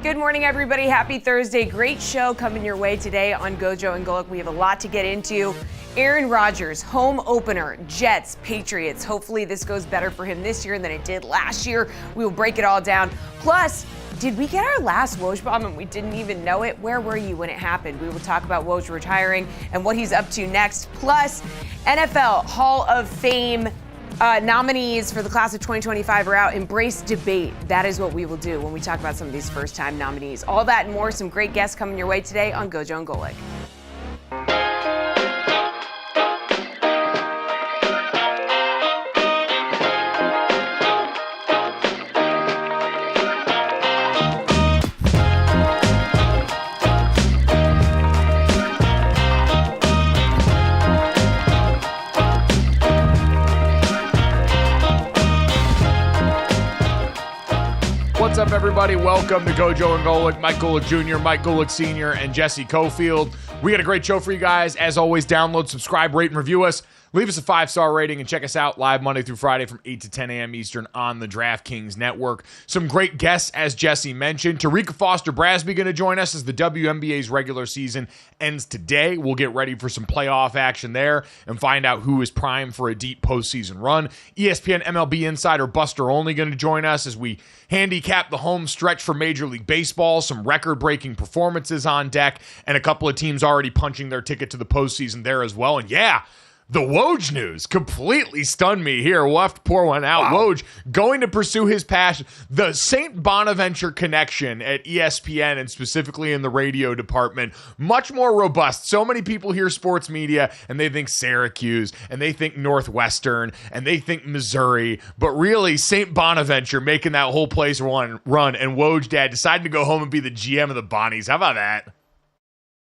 Good morning, everybody. Happy Thursday. Great show coming your way today on GoJo and Golic. We have a lot to get into. Aaron Rodgers, home opener, Jets, Patriots. Hopefully this goes better for him this year than it did last year. We will break it all down. Plus, did we get our last Woj bomb and we didn't even know it? Where were you when it happened? We will talk about Woj retiring and what he's up to next. Plus, NFL Hall of Fame nominees for the class of 2025 are out. Embrace debate. That is what we will do when we talk about some of these first-time nominees. All that and more. Some great guests coming your way today on GoJo and Golic. What's up, everybody? Welcome to GoJo and Golic. Mike Golic Jr., Mike Golic Sr., and Jesse Cofield. We got a great show for you guys. As always, download, subscribe, rate, and review us. Leave us a 5-star rating and check us out live Monday through Friday from 8 to 10 a.m. Eastern on the DraftKings Network. Some great guests, as Jesse mentioned. Terrika Foster-Brasby going to join us as the WNBA's regular season ends today. We'll get ready for some playoff action there and find out who is primed for a deep postseason run. ESPN MLB insider Buster Olney going to join us as we handicap the home stretch for Major League Baseball. Some record-breaking performances on deck and a couple of teams already punching their ticket to the postseason there as well. And yeah, the Woj news completely stunned me here. We'll have to pour one out. Wow. Woj going to pursue his passion. The St. Bonaventure connection at ESPN and specifically in the radio department, much more robust. So many people hear sports media and they think Syracuse and they think Northwestern and they think Missouri, but really St. Bonaventure making that whole place run and Woj dad decided to go home and be the GM of the Bonnies. How about that?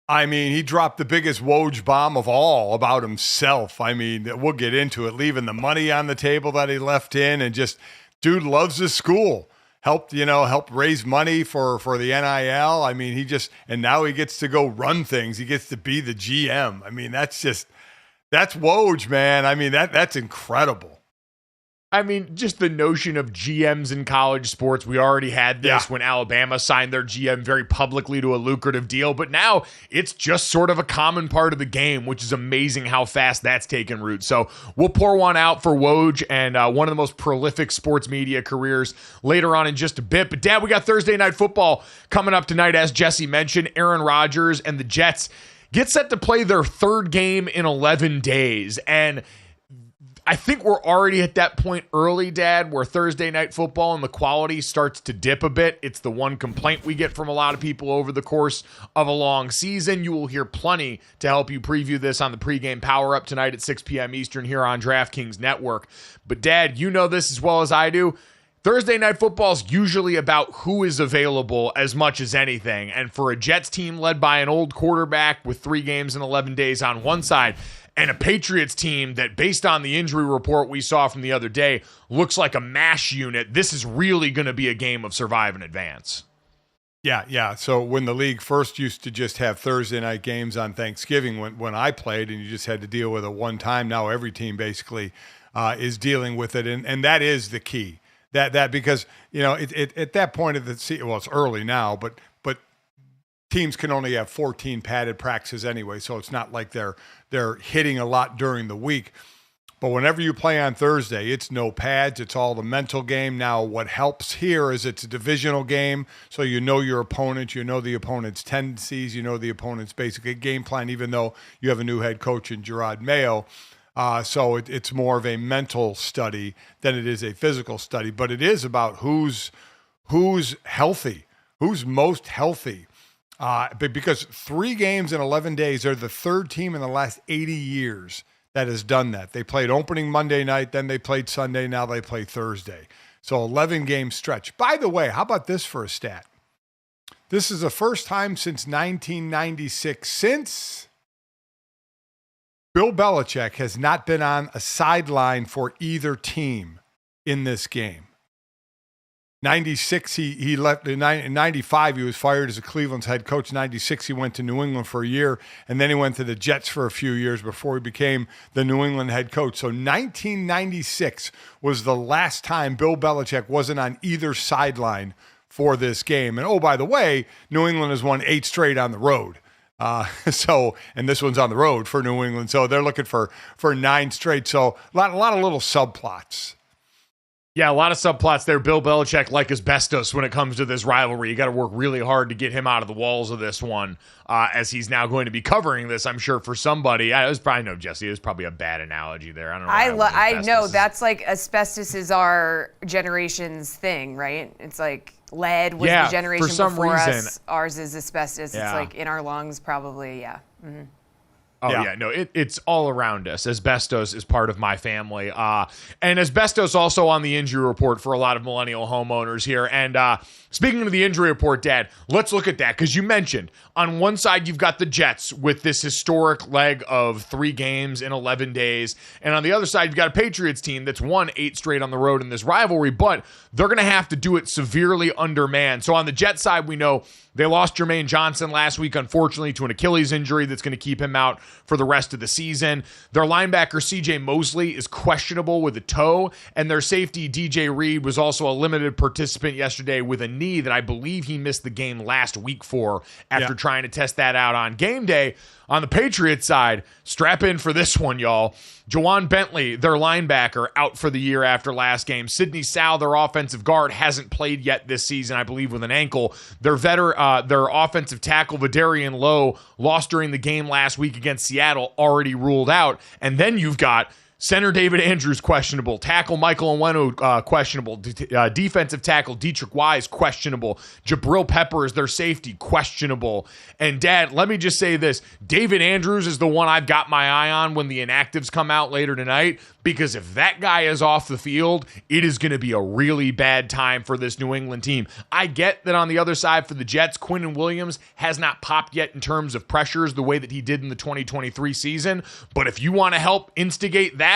I mean, he dropped the biggest Woj bomb of all about himself. I mean, we'll get into it, leaving the money on the table that he left in, and just, dude loves his school. Helped raise money for the NIL. I mean, and now he gets to go run things. He gets to be the GM. I mean, that's Woj, man. I mean, that's incredible. I mean, just the notion of GMs in college sports. We already had this when Alabama signed their GM very publicly to a lucrative deal, but now it's just sort of a common part of the game, which is amazing how fast that's taken root. So we'll pour one out for Woj and one of the most prolific sports media careers later on in just a bit. But Dad, we got Thursday Night Football coming up tonight, as Jesse mentioned. Aaron Rodgers and the Jets get set to play their third game in 11 days, and I think we're already at that point early, Dad, where Thursday Night Football and the quality starts to dip a bit. It's the one complaint we get from a lot of people over the course of a long season. You will hear plenty to help you preview this on the pregame power-up tonight at 6 p.m. Eastern here on DraftKings Network. But, Dad, you know this as well as I do. Thursday Night Football is usually about who is available as much as anything. And for a Jets team led by an old quarterback with 3 games in 11 days on one side, and a Patriots team that, based on the injury report we saw from the other day, looks like a MASH unit, this is really going to be a game of survive and advance. Yeah. So when the league first used to just have Thursday night games on Thanksgiving when I played, and you just had to deal with it one time, now every team basically is dealing with it. And that is the key. That because, at that point of the season, well, it's early now, but teams can only have 14 padded practices anyway, so it's not like they're hitting a lot during the week. But whenever you play on Thursday, it's no pads. It's all the mental game. Now, what helps here is it's a divisional game, so you know your opponent, you know the opponent's tendencies, you know the opponent's basically game plan, even though you have a new head coach in Gerard Mayo. So it's more of a mental study than it is a physical study. But it is about who's healthy, who's most healthy. Because 3 games in 11 days, they're the third team in the last 80 years that has done that. They played opening Monday night, then they played Sunday, now they play Thursday. So 11-game stretch. By the way, how about this for a stat? This is the first time since 1996, since Bill Belichick has not been on a sideline for either team in this game. 96, he left. In 95, he was fired as a Cleveland's head coach. 96, he went to New England for a year, and then he went to the Jets for a few years before he became the New England head coach. So 1996 was the last time Bill Belichick wasn't on either sideline for this game. And, oh, by the way, New England has won 8 straight on the road. And this one's on the road for New England. So they're looking for 9 straight. So a lot of little subplots. Yeah, a lot of subplots there. Bill Belichick like asbestos when it comes to this rivalry. You got to work really hard to get him out of the walls of this one, as he's now going to be covering this, I'm sure, for somebody. It was probably a bad analogy there. I don't know. I know that's like asbestos is our generation's thing, right? It's like lead was the generation for some before reason. Us. Ours is asbestos. Yeah. It's like in our lungs, probably. Yeah. Mm-hmm. Oh, yeah, no, it's all around us. Asbestos is part of my family. And asbestos also on the injury report for a lot of millennial homeowners here. And speaking of the injury report, Dad, let's look at that. Because you mentioned on one side, you've got the Jets with this historic leg of 3 games in 11 days. And on the other side, you've got a Patriots team that's won 8 straight on the road in this rivalry. But they're going to have to do it severely undermanned. So on the Jets side, we know they lost Jermaine Johnson last week, unfortunately, to an Achilles injury that's going to keep him out for the rest of the season. Their linebacker, C.J. Mosley, is questionable with a toe, and their safety, D.J. Reed, was also a limited participant yesterday with a knee that I believe he missed the game last week for after trying to test that out on game day. On the Patriots side, strap in for this one, y'all. Jawan Bentley, their linebacker, out for the year after last game. Sidney Sal, their offensive guard, hasn't played yet this season, I believe, with an ankle. Their offensive tackle, Vidarian Lowe, lost during the game last week against Seattle, already ruled out. And then you've got center David Andrews questionable, tackle Michael Onwenu questionable, defensive tackle Dietrich Wise questionable, Jabril Peppers, their safety, questionable. And Dad, let me just say this, David Andrews is the one I've got my eye on when the inactives come out later tonight, because if that guy is off the field, it is going to be a really bad time for this New England team. I get that on the other side for the Jets, Quinnen Williams has not popped yet in terms of pressures the way that he did in the 2023 season, but if you want to help instigate that,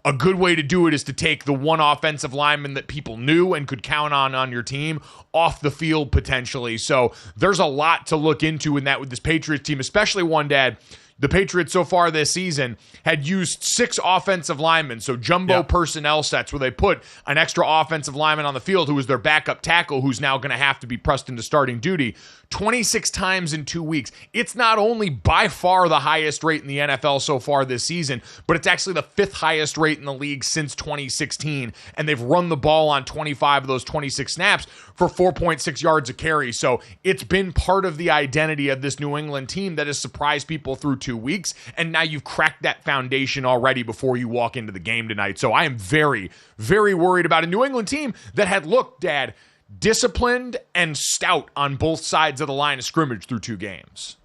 a good way to do it is to take the one offensive lineman that people knew and could count on your team off the field potentially. So there's a lot to look into in that with this Patriots team, especially one, Dad. The Patriots so far this season had used 6 offensive linemen, so jumbo personnel sets where they put an extra offensive lineman on the field who was their backup tackle who's now going to have to be pressed into starting duty 26 times in 2 weeks. It's not only by far the highest rate in the NFL so far this season, but it's actually the 5th highest rate in the league since 2016, and they've run the ball on 25 of those 26 snaps for 4.6 yards a carry. So it's been part of the identity of this New England team that has surprised people through 2 weeks, and now you've cracked that foundation already before you walk into the game tonight. So I am very, very worried about a New England team that had looked, Dad, disciplined and stout on both sides of the line of scrimmage through 2 games.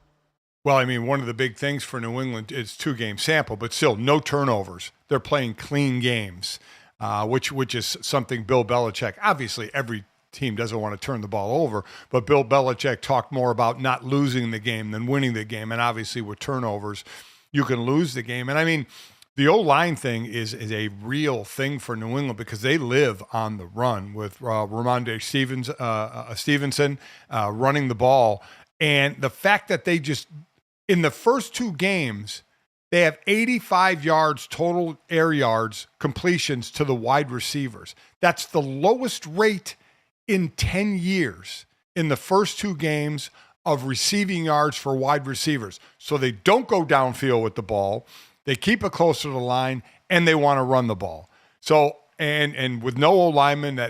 Well, I mean, one of the big things for New England is 2-game sample, but still no turnovers. They're playing clean games, which is something Bill Belichick, obviously every team doesn't want to turn the ball over, but Bill Belichick talked more about not losing the game than winning the game. And obviously with turnovers, you can lose the game. And I mean, the O-line thing is a real thing for New England because they live on the run with Ramondre Stevenson running the ball. And the fact that they just, in the first 2 games, they have 85 yards total air yards completions to the wide receivers. That's the lowest rate in 10 years in the first 2 games of receiving yards for wide receivers. So they don't go downfield with the ball. They keep it close to the line, and they want to run the ball. So, and with no O-lineman,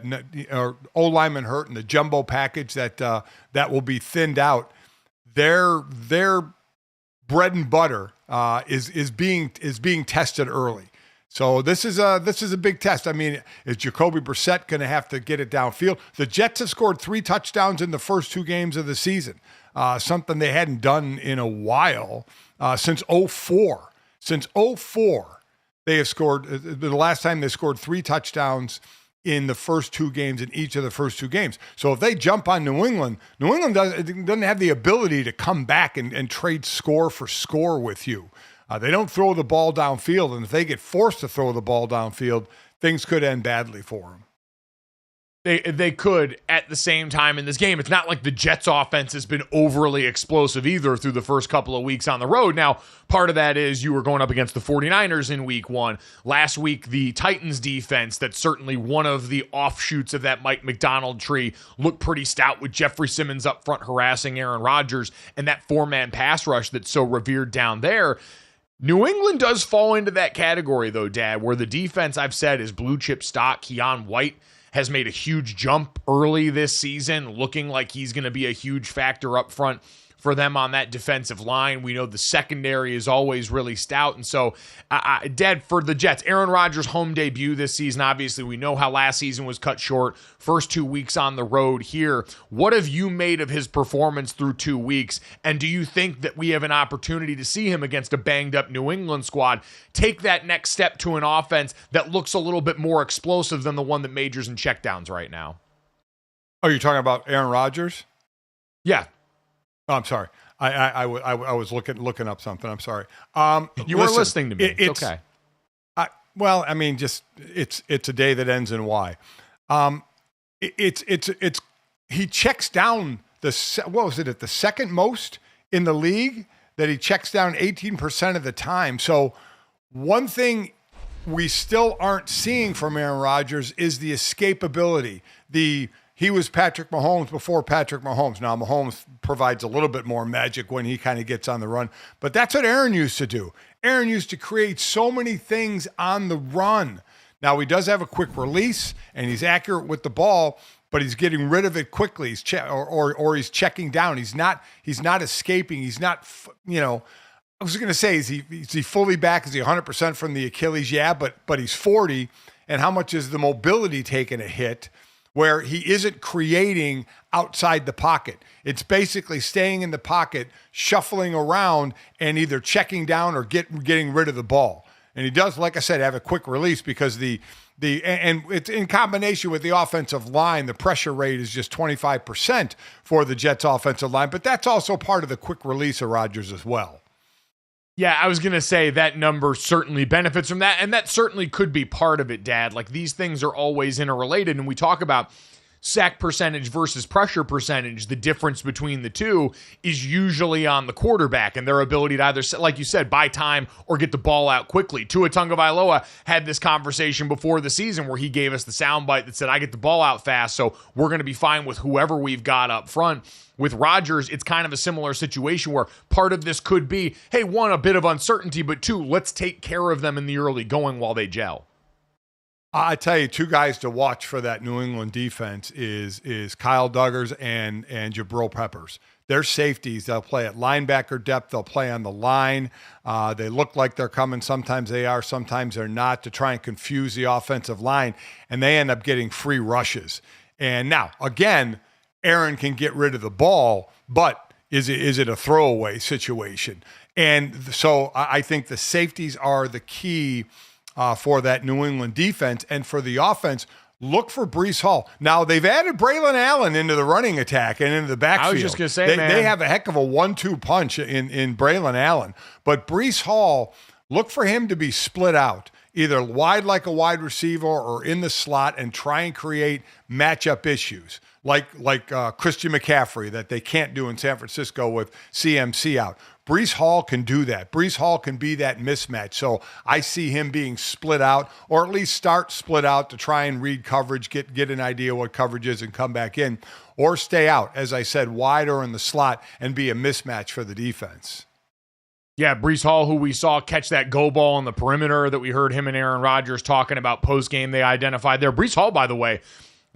or O-lineman hurt and the jumbo package that will be thinned out, their bread and butter is being tested early. So this is a big test. I mean, is Jacoby Brissett going to have to get it downfield? The Jets have scored 3 touchdowns in the first 2 games of the season, something they hadn't done in a while since 2004. Since 2004, they have scored. The last time they scored 3 touchdowns in the first 2 games in each of the first 2 games. So if they jump on New England doesn't have the ability to come back and trade score for score with you. They don't throw the ball downfield, and if they get forced to throw the ball downfield, things could end badly for them. They could at the same time in this game. It's not like the Jets offense has been overly explosive either through the first couple of weeks on the road. Now, part of that is you were going up against the 49ers in week 1. Last week, the Titans defense, that's certainly one of the offshoots of that Mike McDonald tree, looked pretty stout with Jeffrey Simmons up front harassing Aaron Rodgers and that 4-man pass rush that's so revered down there. New England does fall into that category, though, Dad, where the defense, I've said, is blue chip stock. Keon White has made a huge jump early this season, looking like he's going to be a huge factor up front for them on that defensive line. We know the secondary is always really stout. And so, Dad, for the Jets, Aaron Rodgers' home debut this season, obviously we know how last season was cut short. First 2 weeks on the road here. What have you made of his performance through 2 weeks? And do you think that we have an opportunity to see him against a banged-up New England squad take that next step to an offense that looks a little bit more explosive than the one that majors in checkdowns right now? Oh, you're talking about Aaron Rodgers? Yeah. Oh, I'm sorry. I was looking up something. I'm sorry. You were listening to me. It's okay. Well, I mean, just it's a day that ends in Y. He checks down the second most in the league that he checks down 18% of the time. So one thing we still aren't seeing from Aaron Rodgers is the escapability. He was Patrick Mahomes before Patrick Mahomes. Now, Mahomes provides a little bit more magic when he kind of gets on the run. But that's what Aaron used to do. Aaron used to create so many things on the run. Now, he does have a quick release, and he's accurate with the ball, but he's getting rid of it quickly. He's he's checking down. He's not escaping. He's not, I was going to say, is he fully back? Is he 100% from the Achilles? Yeah, but he's 40. And how much is the mobility taking a hit where he isn't creating outside the pocket? It's basically staying in the pocket, shuffling around, and either checking down or getting rid of the ball. And he does, like I said, have a quick release because and it's in combination with the offensive line, the pressure rate is just 25% for the Jets offensive line, but that's also part of the quick release of Rodgers as well. Yeah, I was going to say that number certainly benefits from that, and that certainly could be part of it, Dad. Like, these things are always interrelated, and we talk about sack percentage versus pressure percentage. The difference between the two is usually on the quarterback and their ability to either, like you said, buy time or get the ball out quickly. Tua Tagovailoa had this conversation before the season where he gave us the soundbite that said, I get the ball out fast, so we're going to be fine with whoever we've got up front. With Rodgers, it's kind of a similar situation where part of this could be, hey, one, a bit of uncertainty, but two, let's take care of them in the early going while they gel. I tell you, two guys to watch for that New England defense is Kyle Duggars and Jabril Peppers. They're safeties. They'll play at linebacker depth. They'll play on the line. They look like they're coming. Sometimes they are. Sometimes they're not, to try and confuse the offensive line, and they end up getting free rushes. And now, again, Aaron can get rid of the ball, but is it a throwaway situation? And so I think the safeties are the key for that New England defense. And for the offense, look for Breece Hall. Now, they've added Braylon Allen into the running attack and into the backfield. I was just going to say, they have a heck of a 1-2 punch in Braylon Allen. But Breece Hall, look for him to be split out, either wide like a wide receiver or in the slot, and try and create matchup issues like Christian McCaffrey that they can't do in San Francisco with CMC out. Breece Hall can do that. Breece Hall can be that mismatch. So I see him being split out, or at least start split out to try and read coverage, get an idea what coverage is and come back in, or stay out, as I said, wide or in the slot and be a mismatch for the defense. Yeah, Breece Hall, who we saw catch that go ball on the perimeter that we heard him and Aaron Rodgers talking about post-game, they identified there. Breece Hall, by the way,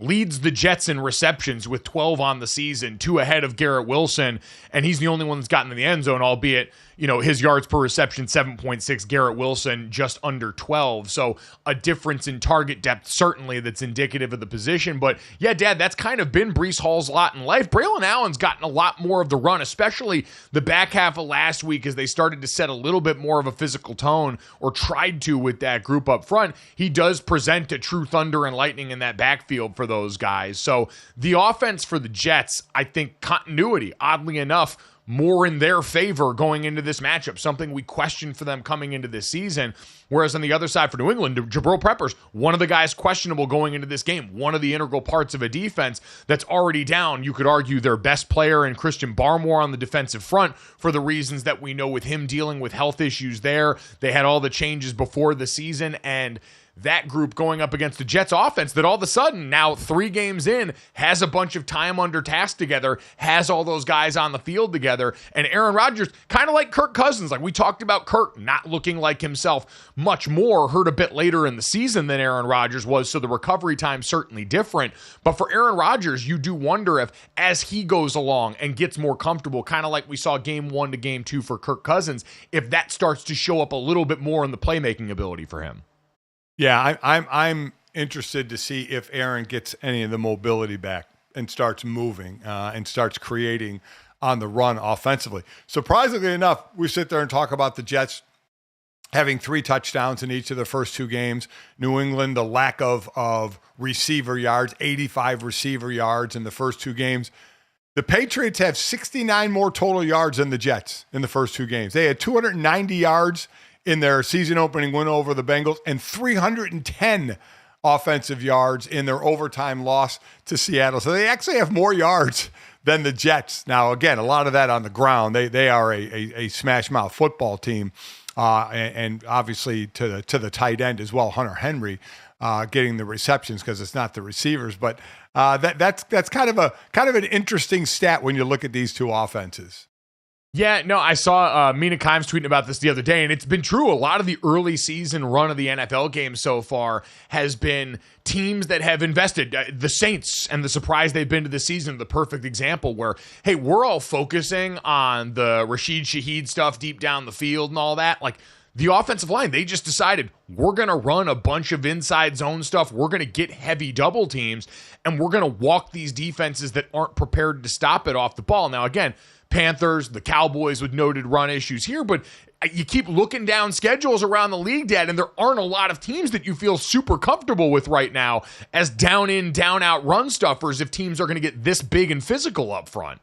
leads the Jets in receptions with 12 on the season, 2 ahead of Garrett Wilson, and he's the only one that's gotten in the end zone, albeit, his yards per reception, 7.6, Garrett Wilson just under 12. So a difference in target depth, certainly, that's indicative of the position. But yeah, Dad, that's kind of been Breece Hall's lot in life. Braylon Allen's gotten a lot more of the run, especially the back half of last week as they started to set a little bit more of a physical tone, or tried to with that group up front. He does present a true thunder and lightning in that backfield for those guys. So the offense for the Jets, I think continuity, oddly enough, more in their favor going into this matchup, something we questioned for them coming into this season. Whereas on the other side for New England, Jabril Peppers, one of the guys questionable going into this game, one of the integral parts of a defense that's already down. You could argue their best player in Christian Barmore on the defensive front for the reasons that we know with him dealing with health issues there. They had all the changes before the season, and that group going up against the Jets offense that all of a sudden now 3 games in has a bunch of time under task together, has all those guys on the field together. And Aaron Rodgers, kind of like Kirk Cousins, like we talked about Kirk not looking like himself much more, hurt a bit later in the season than Aaron Rodgers was, so the recovery time certainly different. But for Aaron Rodgers, you do wonder if as he goes along and gets more comfortable, kind of like we saw game 1 to game 2 for Kirk Cousins, if that starts to show up a little bit more in the playmaking ability for him. Yeah, I'm interested to see if Aaron gets any of the mobility back and starts moving and starts creating on the run offensively. Surprisingly enough, we sit there and talk about the Jets having 3 touchdowns in each of the first 2 games. New England, the lack of receiver yards, 85 receiver yards in the first 2 games. The Patriots have 69 more total yards than the Jets in the first 2 games. They had 290 yards in their season opening win over the Bengals and 310 offensive yards in their overtime loss to Seattle. So they actually have more yards than the Jets. Now, again, a lot of that on the ground. They are a smash mouth football team, and obviously to the tight end as well, Hunter Henry, getting the receptions because it's not the receivers. But that's kind of an interesting stat when you look at these 2 offenses. Yeah, no, I saw Mina Kimes tweeting about this the other day, and it's been true. A lot of the early season run of the NFL games so far has been teams that have invested. The Saints and the surprise they've been to this season, the perfect example where, hey, we're all focusing on the Rashid Shaheed stuff deep down the field and all that. Like, the offensive line, they just decided we're going to run a bunch of inside zone stuff. We're going to get heavy double teams, and we're going to walk these defenses that aren't prepared to stop it off the ball. Now, again, Panthers, the Cowboys with noted run issues here, but you keep looking down schedules around the league, Dad, and there aren't a lot of teams that you feel super comfortable with right now as down in, down out run stuffers if teams are going to get this big and physical up front.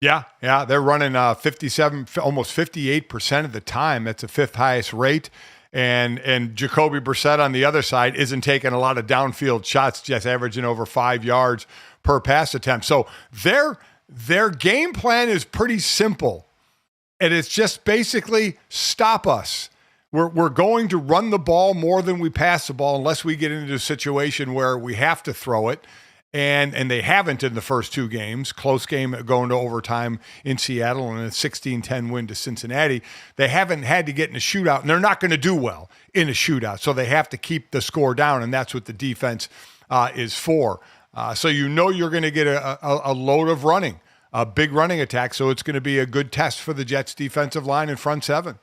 Yeah, they're running 57, almost 58% of the time. That's the 5th highest rate. And Jacoby Brissett on the other side isn't taking a lot of downfield shots, just averaging over 5 yards per pass attempt. So their game plan is pretty simple, and it's just basically stop us. We're going to run the ball more than we pass the ball unless we get into a situation where we have to throw it, and they haven't in the first 2 games. Close game going to overtime in Seattle and a 16-10 win to Cincinnati. They haven't had to get in a shootout, and they're not going to do well in a shootout, so they have to keep the score down, and that's what the defense is for. So you're going to get a load of running, a big running attack. So it's going to be a good test for the Jets defensive line and front 7.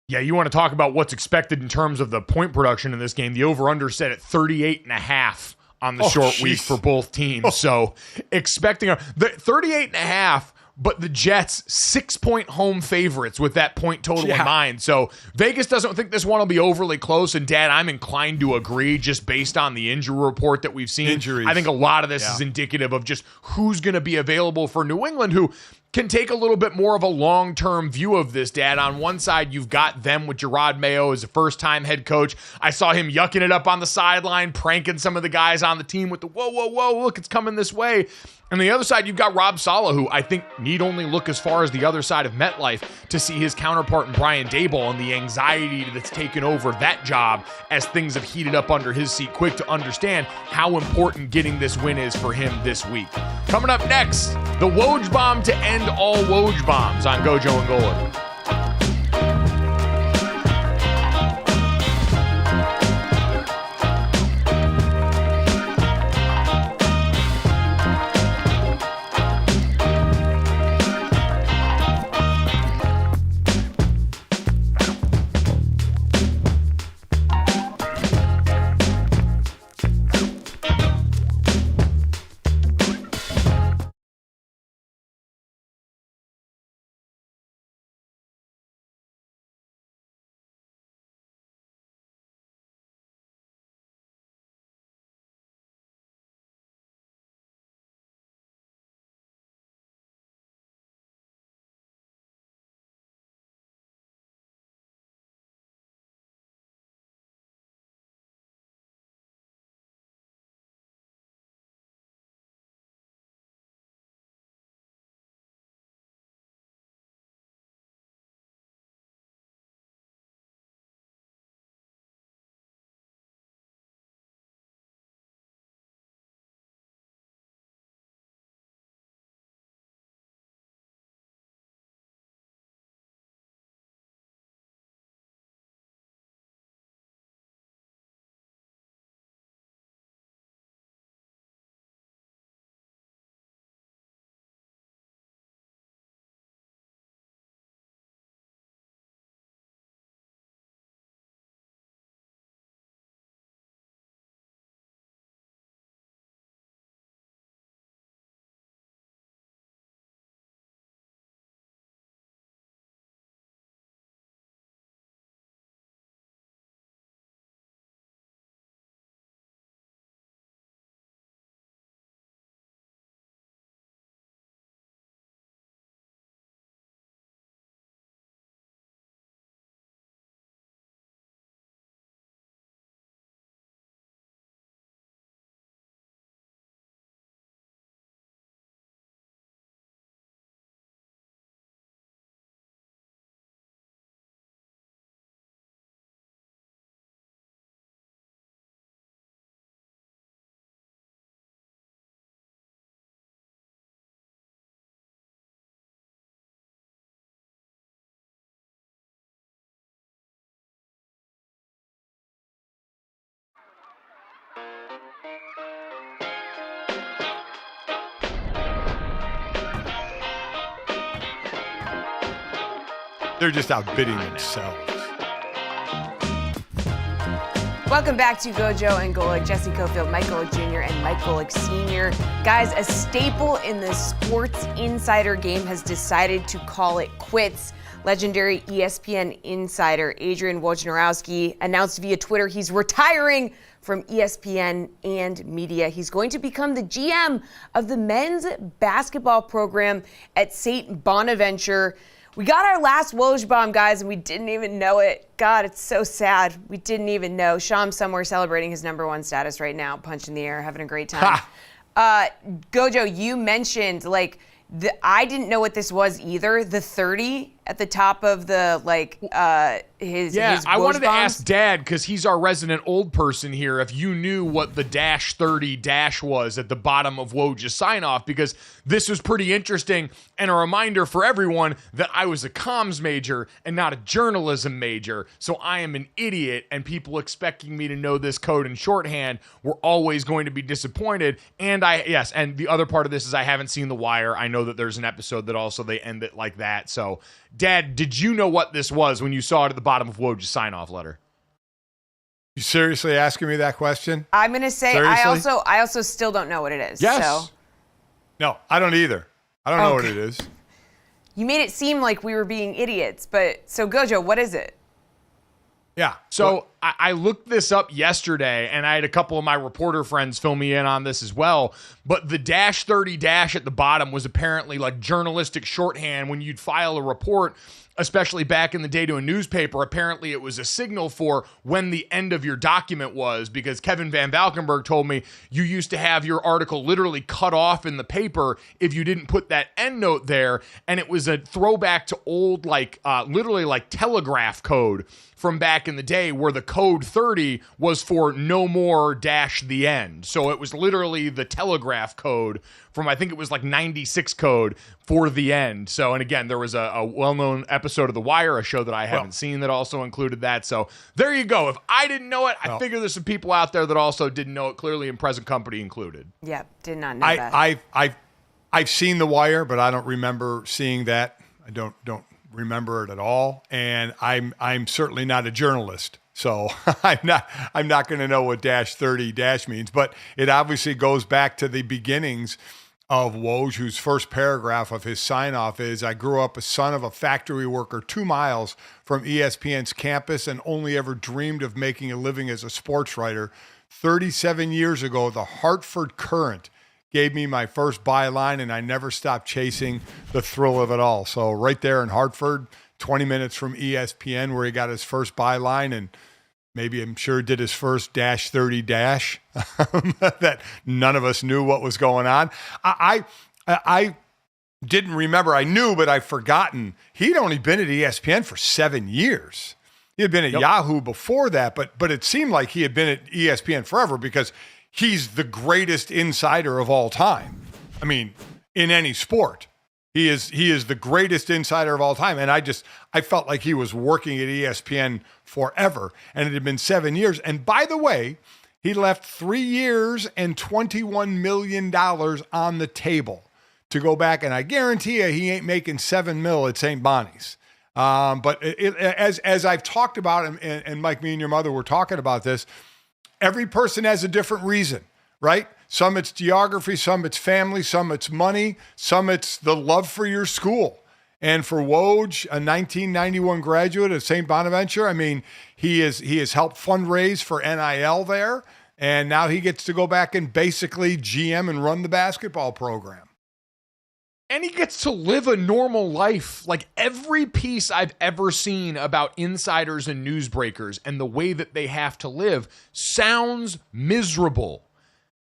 Yeah, you want to talk about what's expected in terms of the point production in this game. The over-under set at 38.5 on the short week for both teams. So expecting the 38.5, but the Jets 6-point home favorites with that point total in mind. So Vegas doesn't think this one will be overly close. And Dad, I'm inclined to agree just based on the injury report that we've seen. Injuries. I think a lot of this is indicative of just who's going to be available for New England, who can take a little bit more of a long-term view of this, Dad. On one side, you've got them with Gerard Mayo as a first-time head coach. I saw him yucking it up on the sideline, pranking some of the guys on the team with the whoa, whoa, whoa, look, it's coming this way. And the other side, you've got Rob Saleh, who I think need only look as far as the other side of MetLife to see his counterpart in Brian Daboll and the anxiety that's taken over that job as things have heated up under his seat quick to understand how important getting this win is for him this week. Coming up next, the Woj bomb to end all Woj bombs on GoJo and Golic. They're just outbidding themselves. Welcome back to GoJo and Golic. Jesse Cofield, Mike Golic Jr., and Mike Golic Sr. Guys, a staple in the sports insider game has decided to call it quits. Legendary ESPN insider Adrian Wojnarowski announced via Twitter he's retiring from ESPN and media. He's going to become the GM of the men's basketball program at St. Bonaventure. We got our last Woj bomb, guys, and we didn't even know it. God, it's so sad. We didn't even know. Shams somewhere celebrating his #1 status right now, punch in the air, having a great time. GoJo, you mentioned, I didn't know what this was either. The 30 at the top of the, his I wanted to bombs. ask Dad, because he's our resident old person here, if you knew what the -30 was at the bottom of Woj's sign-off, because this was pretty interesting, and a reminder for everyone that I was a comms major and not a journalism major, so I am an idiot, and people expecting me to know this code in shorthand were always going to be disappointed. And and the other part of this is I haven't seen The Wire. I know that there's an episode that also they end it like that. So, Dad, did you know what this was when you saw it at the bottom of Woj's sign-off letter? You seriously asking me that question? I'm going to say Seriously? I also still don't know what it is. Yes. So. No, I don't either. I don't know what it is. You made it seem like we were being idiots, so GoJo, what is it? Yeah. So I looked this up yesterday, and I had a couple of my reporter friends fill me in on this as well. But the -30 at the bottom was apparently like journalistic shorthand when you'd file a report, especially back in the day to a newspaper. Apparently it was a signal for when the end of your document was, because Kevin Van Valkenburg told me you used to have your article literally cut off in the paper if you didn't put that end note there. And it was a throwback to old, literally telegraph code from back in the day, where the code 30 was for no more -the end. So it was literally the telegraph code from, I think it was 96 code for the end. So, and again, there was a well-known episode of The Wire, a show that I haven't seen, that also included that. So there you go. If I didn't know it, I figure there's some people out there that also didn't know it, clearly in present company included. Yeah, did not know that. I've seen The Wire, but I don't remember seeing that. I don't remember it at all, and I'm certainly not a journalist, so I'm not going to know what -30 means. But it obviously goes back to the beginnings of Woj, whose first paragraph of his sign-off is, "I grew up a son of a factory worker 2 miles from ESPN's campus and only ever dreamed of making a living as a sports writer. 37 years ago, the Hartford Courant gave me my first byline, and I never stopped chasing the thrill of it all." So right there in Hartford, 20 minutes from ESPN, where he got his first byline, and maybe I'm sure did his first -30 that none of us knew what was going on. I didn't remember. I knew, but I've forgotten. He'd only been at ESPN for 7 years. He had been at Yahoo before that, but it seemed like he had been at ESPN forever, because he's the greatest insider of all time. I mean, in any sport, he is the greatest insider of all time. And I felt like he was working at ESPN forever, and it had been 7 years. And by the way, he left 3 years and $21 million on the table to go back. And I guarantee you, he ain't making $7 million at St. Bonnie's. But as I've talked about, and Mike, me and your mother were talking about this, every person has a different reason, right? Some it's geography, some it's family, some it's money, some it's the love for your school. And for Woj, a 1991 graduate of St. Bonaventure, I mean, he has helped fundraise for NIL there, and now he gets to go back and basically GM and run the basketball program. And he gets to live a normal life. Like, every piece I've ever seen about insiders and newsbreakers and the way that they have to live sounds miserable.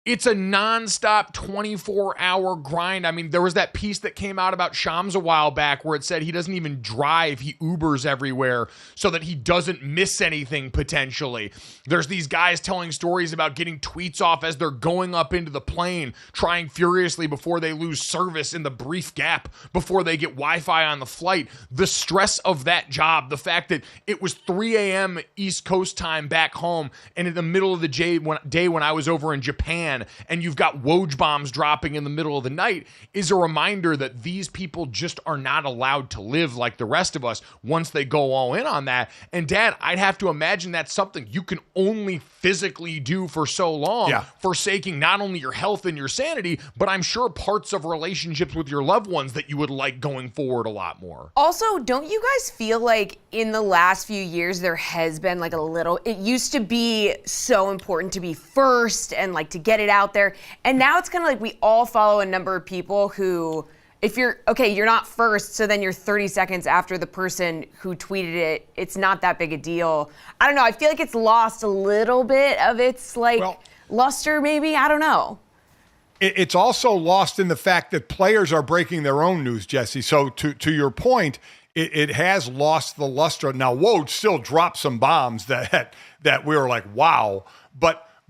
It's a nonstop 24-hour grind. I mean, there was that piece that came out about Shams a while back where it said he doesn't even drive. He Ubers everywhere so that he doesn't miss anything potentially. There's these guys telling stories about getting tweets off as they're going up into the plane, trying furiously before they lose service in the brief gap before they get Wi-Fi on the flight. The stress of that job, the fact that it was 3 a.m. East Coast time back home, and in the middle of the day when I was over in Japan, and you've got WOJ bombs dropping in the middle of the night, is a reminder that these people just are not allowed to live like the rest of us once they go all in on that. And Dad, I'd have to imagine that's something you can only physically do for so long, forsaking not only your health and your sanity, but I'm sure parts of relationships with your loved ones that you would like going forward a lot more. Also, don't you guys feel like in the last few years there has been like a little, it used to be so important to be first and like to get it out there, and now it's kind of like we all follow a number of people who, if you're not first, so then you're 30 seconds after the person who tweeted it, it's not that big a deal. I don't know, I feel like it's lost a little bit of its luster maybe, I don't know. It's also lost in the fact that players are breaking their own news, Jesse. So to your point, it has lost the luster. Now, Woj still dropped some bombs that we were like, wow.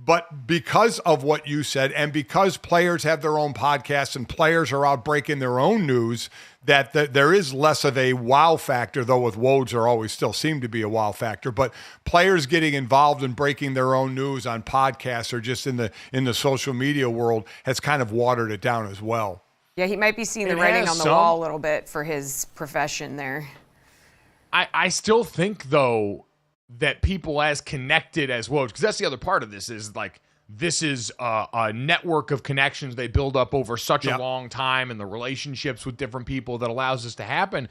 But because of what you said, and because players have their own podcasts and players are out breaking their own news, that there is less of a wow factor, though with Woj there always still seem to be a wow factor. But players getting involved in breaking their own news on podcasts or just in the social media world has kind of watered it down as well. Yeah, he might be seeing the writing on the wall a little bit for his profession there. I still think, though, that people as connected as Woj, because that's the other part of this, is like, this is a network of connections they build up over such a long time, and the relationships with different people that allows this to happen,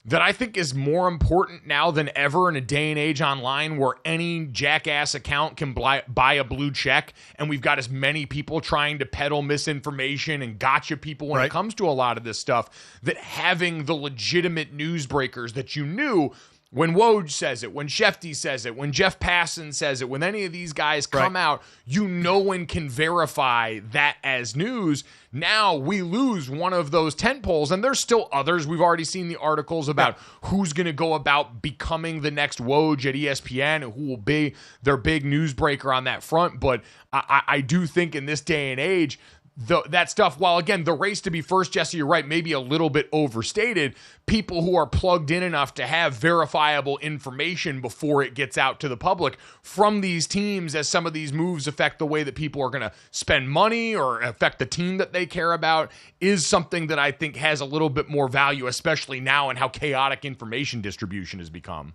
that I think is more important now than ever in a day and age online where any jackass account can buy a blue check, and we've got as many people trying to peddle misinformation and gotcha people when it comes to a lot of this stuff, that having the legitimate news breakers that you knew when Woj says it, when Shefty says it, when Jeff Passan says it, when any of these guys come out, you know and can verify that as news. Now we lose one of those tentpoles, and there's still others. We've already seen the articles about who's going to go about becoming the next Woj at ESPN and who will be their big newsbreaker on that front. But I do think in this day and age, that stuff, while again, the race to be first, Jesse, you're right, maybe a little bit overstated, people who are plugged in enough to have verifiable information before it gets out to the public from these teams, as some of these moves affect the way that people are going to spend money or affect the team that they care about, is something that I think has a little bit more value, especially now and how chaotic information distribution has become.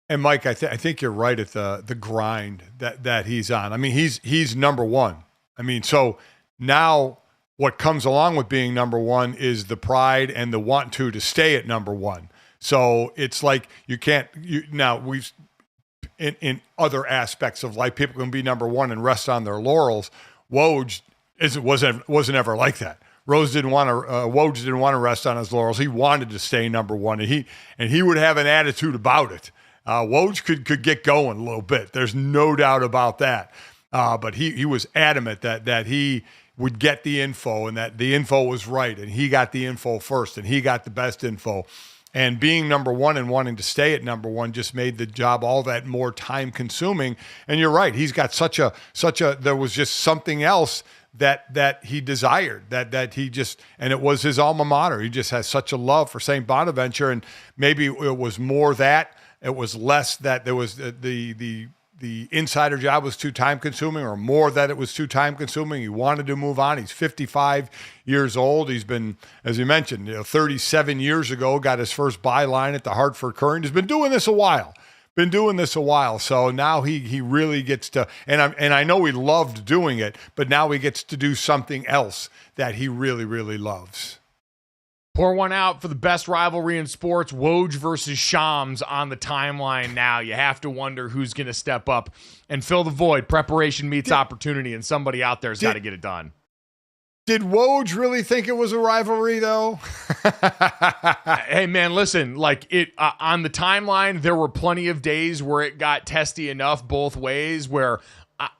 And Mike, I think you're right at the grind that he's on. I mean, he's number one. I mean, so now what comes along with being number one is the pride and the want to stay at number one. So it's like we've in other aspects of life, people can be number one and rest on their laurels. Woj wasn't ever like that. Woj didn't want to rest on his laurels. He wanted to stay number one, and he would have an attitude about it. Woj could get going a little bit. There's no doubt about that. But he was adamant that he would get the info, and that the info was right, and he got the info first, and he got the best info. And being number one and wanting to stay at number one just made the job all that more time consuming. And you're right, he's got such a there was just something else that he desired, that he just, and it was his alma mater. He just has such a love for St. Bonaventure, and maybe it was more that, it was less that there was the insider job was too time consuming, or more that it was too time consuming. He wanted to move on. He's 55 years old. He's been, as you mentioned, 37 years ago, got his first byline at the Hartford Courant. He's been doing this a while. So now he really gets to, and I know he loved doing it, but now he gets to do something else that he really, really loves. Pour one out for the best rivalry in sports, Woj versus Shams on the timeline now. You have to wonder who's going to step up and fill the void. Preparation meets opportunity, and somebody out there has got to get it done. Did Woj really think it was a rivalry, though? Hey, man, listen, like on the timeline, there were plenty of days where it got testy enough both ways, where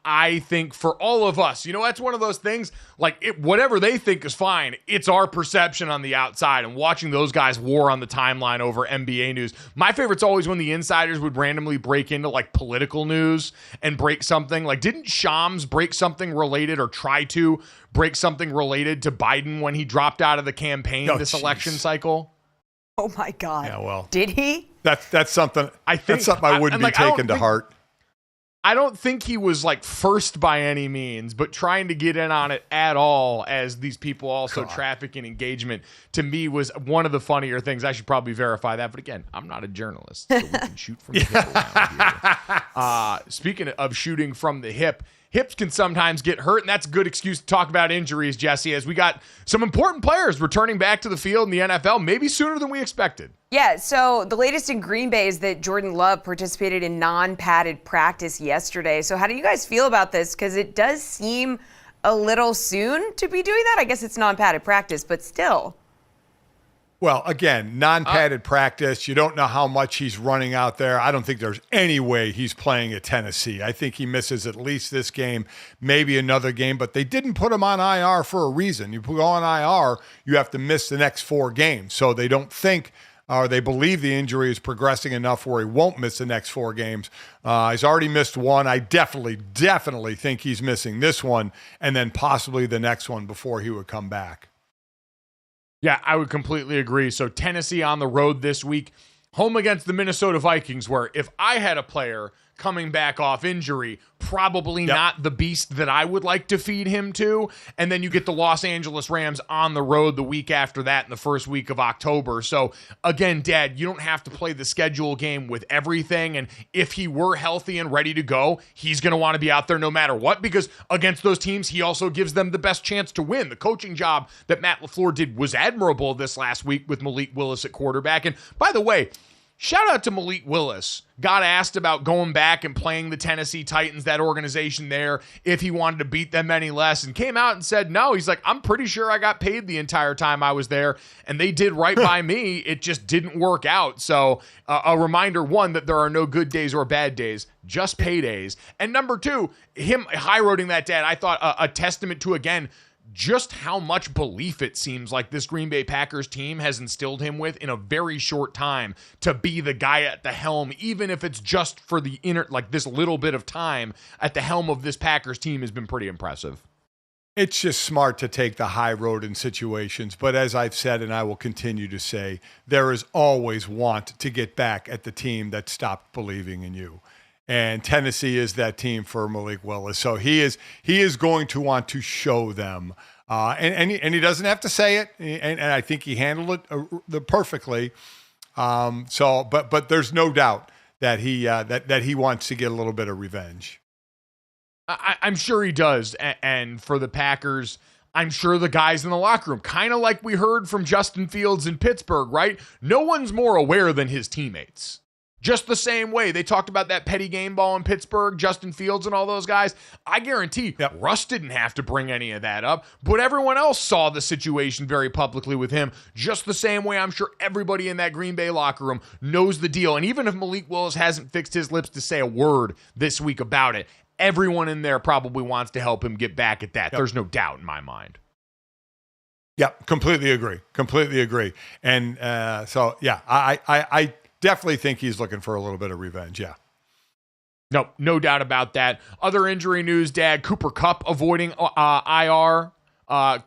I think for all of us, that's one of those things, like whatever they think is fine. It's our perception on the outside, and watching those guys war on the timeline over NBA news. My favorite's always when the insiders would randomly break into like political news and break something. Like, didn't Shams break something related or try to break something related to Biden when he dropped out of the campaign election cycle? Oh my God. Yeah, well. Did he? That's something I wouldn't be taking to heart. I don't think he was like first by any means, but trying to get in on it at all, as these people also traffic in engagement, to me was one of the funnier things. I should probably verify that. But again, I'm not a journalist, so we can shoot from the hip around here. Speaking of shooting from the hip, hips can sometimes get hurt, and that's a good excuse to talk about injuries, Jesse, as we got some important players returning back to the field in the NFL, maybe sooner than we expected. Yeah, so the latest in Green Bay is that Jordan Love participated in non-padded practice yesterday. So how do you guys feel about this? Because it does seem a little soon to be doing that. I guess it's non-padded practice, but still. Well, again, non-padded practice. You don't know how much he's running out there. I don't think there's any way he's playing at Tennessee. I think he misses at least this game, maybe another game, but they didn't put him on IR for a reason. You go on IR, you have to miss the next 4 games. So they don't think or they believe the injury is progressing enough where he won't miss the next 4 games. He's already missed 1. I definitely think he's missing this one and then possibly the next one before he would come back. Yeah, I would completely agree. So Tennessee on the road this week, home against the Minnesota Vikings, where if I had a player coming back off injury, probably not the beast that I would like to feed him to. And then you get the Los Angeles Rams on the road the week after that in the first week of October. So again, Dad, you don't have to play the schedule game with everything. And if he were healthy and ready to go, he's going to want to be out there no matter what, because against those teams, he also gives them the best chance to win. The coaching job that Matt LaFleur did was admirable this last week with Malik Willis at quarterback. And by the way, shout out to Malik Willis. Got asked about going back and playing the Tennessee Titans, that organization there, if he wanted to beat them any less, and came out and said no. He's like, I'm pretty sure I got paid the entire time I was there, and they did right by me. It just didn't work out. So a reminder, 1, that there are no good days or bad days, just paydays. And number 2, him high-roading that, Dad, I thought a testament to, again, just how much belief it seems like this Green Bay Packers team has instilled him with in a very short time to be the guy at the helm, even if it's just for the this little bit of time at the helm of this Packers team has been pretty impressive. It's just smart to take the high road in situations. But as I've said, and I will continue to say, there is always want to get back at the team that stopped believing in you. And Tennessee is that team for Malik Willis. So he is going to want to show them. And he doesn't have to say it. And I think he handled it perfectly. But there's no doubt that he wants to get a little bit of revenge. I'm sure he does. And for the Packers, I'm sure the guys in the locker room, kind of like we heard from Justin Fields in Pittsburgh, right? No one's more aware than his teammates. Just the same way they talked about that petty game ball in Pittsburgh, Justin Fields and all those guys. I guarantee Russ didn't have to bring any of that up, but everyone else saw the situation very publicly with him, just the same way I'm sure everybody in that Green Bay locker room knows the deal. And even if Malik Willis hasn't fixed his lips to say a word this week about it, everyone in there probably wants to help him get back at that. There's no doubt in my mind. Yeah, completely agree. And I definitely think he's looking for a little bit of revenge, yeah. No doubt about that. Other injury news, Dad, Cooper Kupp avoiding IR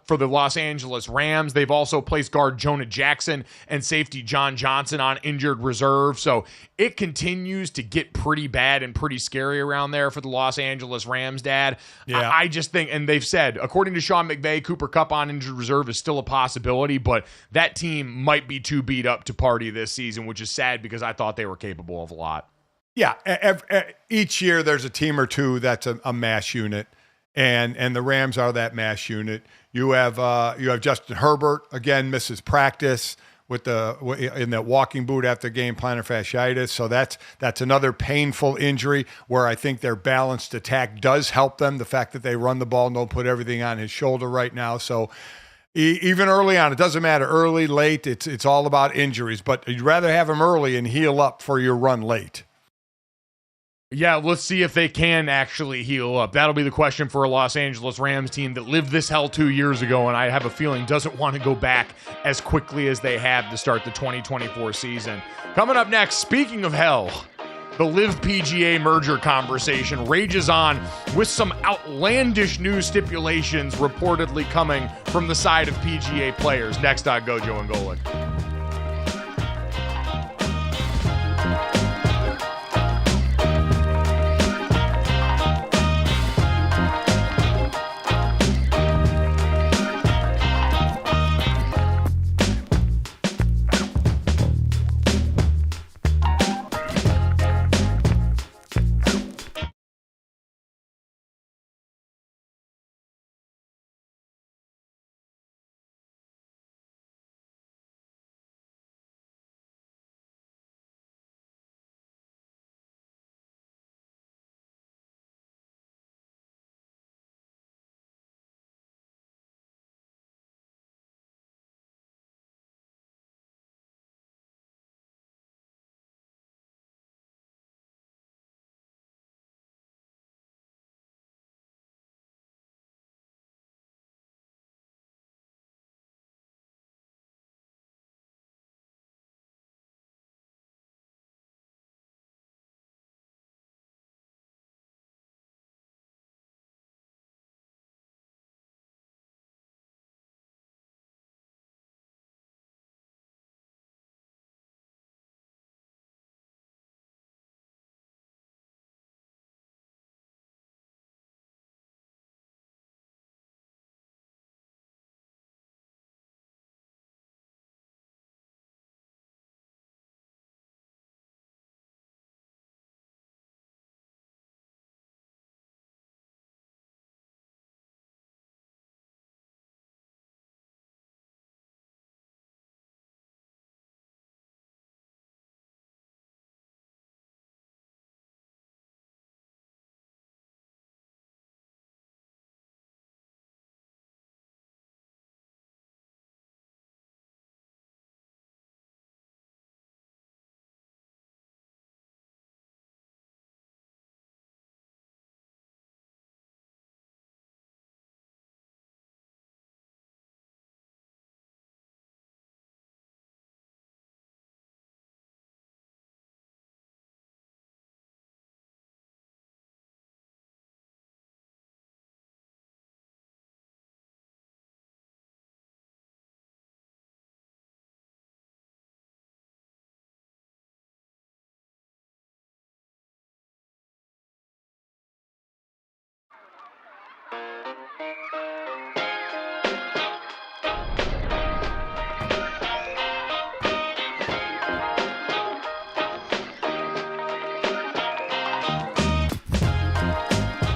for the Los Angeles Rams. They've also placed guard Jonah Jackson and safety John Johnson on injured reserve. So it continues to get pretty bad and pretty scary around there for the Los Angeles Rams, Dad. Yeah. I just think, and they've said, according to Sean McVay, Cooper Kupp on injured reserve is still a possibility, but that team might be too beat up to party this season, which is sad because I thought they were capable of a lot. Yeah, each year there's a team or two that's a mass unit. And the Rams are that mass unit. You have Justin Herbert again misses practice in that walking boot after game plantar fasciitis. So that's another painful injury where I think their balanced attack does help them. The fact that they run the ball and don't put everything on his shoulder right now. So even early on, it doesn't matter early, late. It's all about injuries. But you'd rather have him early and heal up for your run late. Yeah, let's see if they can actually heal up. That'll be the question for a Los Angeles Rams team that lived this hell 2 years ago, and I have a feeling doesn't want to go back as quickly as they have to start the 2024 season. Coming up next, speaking of hell, the LIV PGA merger conversation rages on with some outlandish new stipulations reportedly coming from the side of PGA players. Next on GoJo and Golic.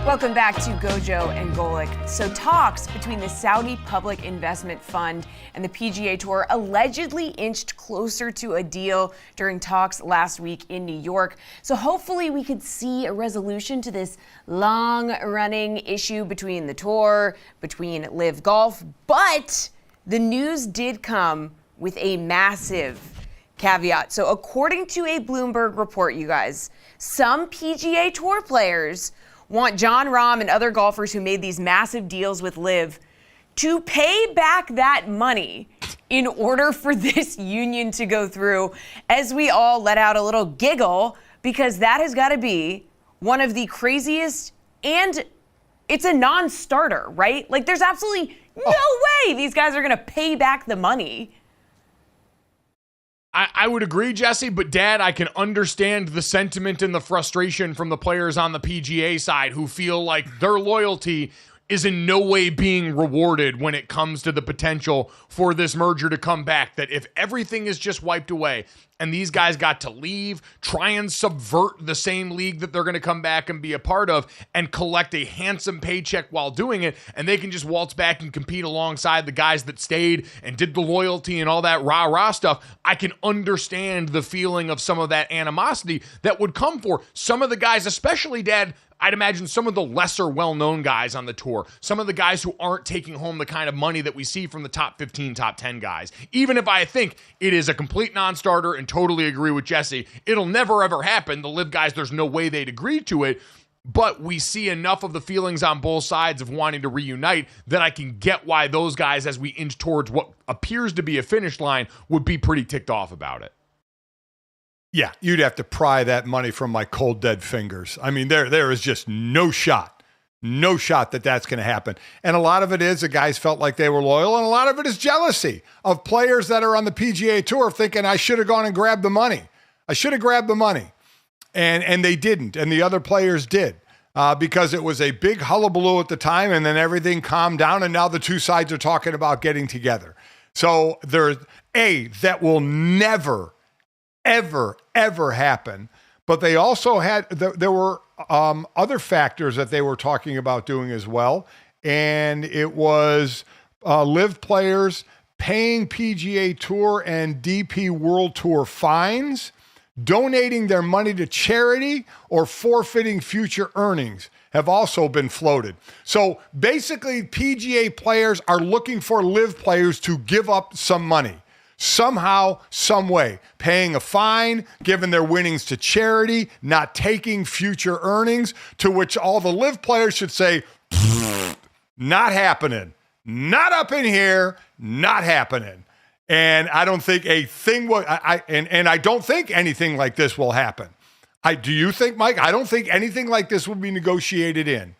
Welcome back to GoJo and Golic. So talks between the Saudi Public Investment Fund and the PGA Tour allegedly inched closer to a deal during talks last week in New York. So hopefully we could see a resolution to this long-running issue between the Tour, between LIV Golf. But the news did come with a massive caveat. So according to a Bloomberg report, you guys, some PGA Tour players want Jon Rahm and other golfers who made these massive deals with LIV to pay back that money in order for this union to go through, as we all let out a little giggle, because that has got to be one of the craziest, and it's a non-starter, right? Like, there's absolutely no way these guys are going to pay back the money. I would agree, Jesse, but Dad, I can understand the sentiment and the frustration from the players on the PGA side who feel like their loyalty is in no way being rewarded when it comes to the potential for this merger to come back. That if everything is just wiped away and these guys got to leave, try and subvert the same league that they're going to come back and be a part of and collect a handsome paycheck while doing it, and they can just waltz back and compete alongside the guys that stayed and did the loyalty and all that rah-rah stuff, I can understand the feeling of some of that animosity that would come for some of the guys, especially, Dad, I'd imagine some of the lesser well-known guys on the tour, some of the guys who aren't taking home the kind of money that we see from the top 15, top 10 guys. Even if I think it is a complete non-starter and totally agree with Jesse, it'll never ever happen. The LIV guys, there's no way they'd agree to it. But we see enough of the feelings on both sides of wanting to reunite that I can get why those guys, as we inch towards what appears to be a finish line, would be pretty ticked off about it. Yeah, you'd have to pry that money from my cold, dead fingers. I mean, there is just no shot that that's going to happen. And a lot of it is the guys felt like they were loyal, and a lot of it is jealousy of players that are on the PGA Tour thinking, I should have gone and grabbed the money. And they didn't, and the other players did, because it was a big hullabaloo at the time, and then everything calmed down, and now the two sides are talking about getting together. So that will never, ever, ever happen. But they also there were other factors that they were talking about doing as well, and it was LIV players paying PGA Tour and DP World Tour fines, donating their money to charity, or forfeiting future earnings have also been floated. So basically, PGA players are looking for LIV players to give up some money. Somehow, some way, paying a fine, giving their winnings to charity, not taking future earnings, to which all the LIV players should say, not happening. Not up in here, not happening. And I don't think a thing will, and I don't think anything like this will happen. Do you think, Mike? I don't think anything like this will be negotiated in.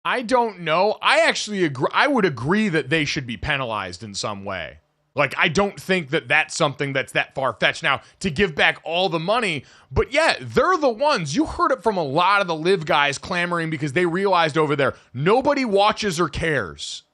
I don't know. I actually agree. I would agree that they should be penalized in some way. Like, I don't think that that's something that's that far-fetched. Now, to give back all the money, but yeah, they're the ones. You heard it from a lot of the LIV guys clamoring because they realized over there, nobody watches or cares.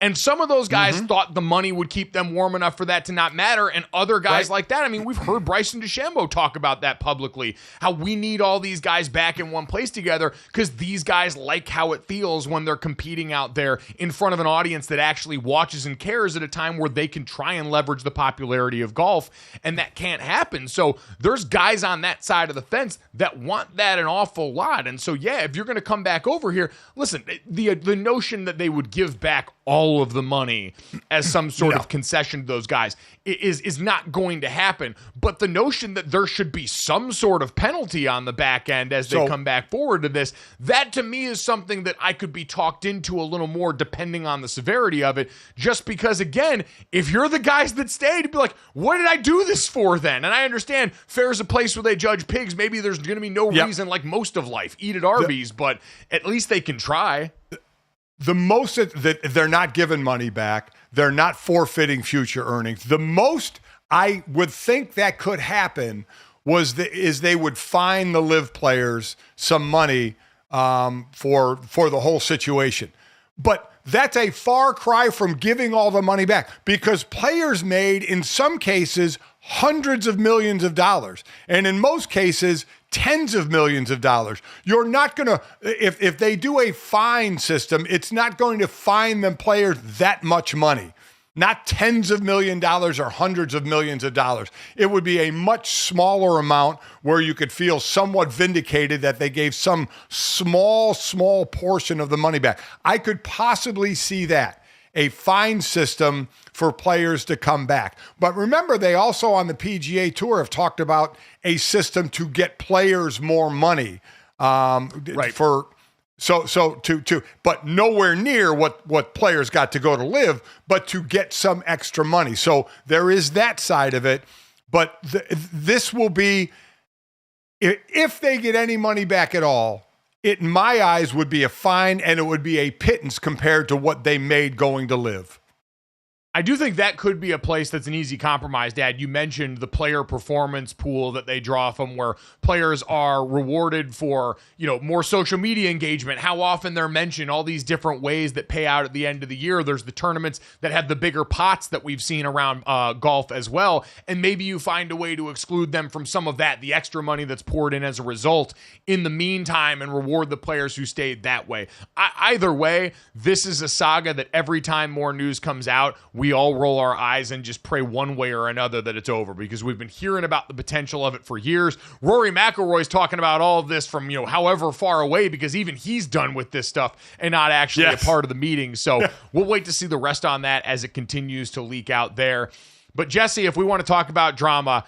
And some of those guys thought the money would keep them warm enough for that to not matter. And other guys like that, I mean, we've heard Bryson DeChambeau talk about that publicly, how we need all these guys back in one place together because these guys like how it feels when they're competing out there in front of an audience that actually watches and cares at a time where they can try and leverage the popularity of golf. And that can't happen. So there's guys on that side of the fence that want that an awful lot. And so, yeah, if you're going to come back over here, listen, the notion that they would give back all of the money as some sort of concession to those guys is not going to happen. But the notion that there should be some sort of penalty on the back end as they come back forward to this, that to me is something that I could be talked into a little more depending on the severity of it. Just because, again, if you're the guys that stayed, you'd be like, what did I do this for then? And I understand fair's a place where they judge pigs. Maybe there's going to be no reason, like most of life, eat at Arby's, but at least they can try. The most that they're not giving money back, they're not forfeiting future earnings. The most I would think that could happen is they would fine the LIV players some money for the whole situation. But that's a far cry from giving all the money back, because players made, in some cases, hundreds of millions of dollars, and in most cases, tens of millions of dollars. You're not going to, if they do a fine system, it's not going to fine them players that much money. Not tens of $millions or hundreds of millions of dollars. It would be a much smaller amount where you could feel somewhat vindicated that they gave some small portion of the money back. I could possibly see that, a fine system for players to come back. But remember, they also on the PGA Tour have talked about a system to get players more money. But nowhere near what players got to go to LIV, but to get some extra money. So there is that side of it. But this will be, if they get any money back at all, it, in my eyes, would be a fine, and it would be a pittance compared to what they made going to LIV. I do think that could be a place that's an easy compromise, Dad. You mentioned the player performance pool that they draw from, where players are rewarded for, more social media engagement, how often they're mentioned, all these different ways that pay out at the end of the year. There's the tournaments that have the bigger pots that we've seen around golf as well. And maybe you find a way to exclude them from some of that, the extra money that's poured in as a result in the meantime, and reward the players who stayed that way. Either way, this is a saga that every time more news comes out, we all roll our eyes and just pray one way or another that it's over, because we've been hearing about the potential of it for years. Rory McIlroy's talking about all of this from, however far away, because even he's done with this stuff and not actually a part of the meeting. So we'll wait to see the rest on that as it continues to leak out there. But Jesse, if we want to talk about drama,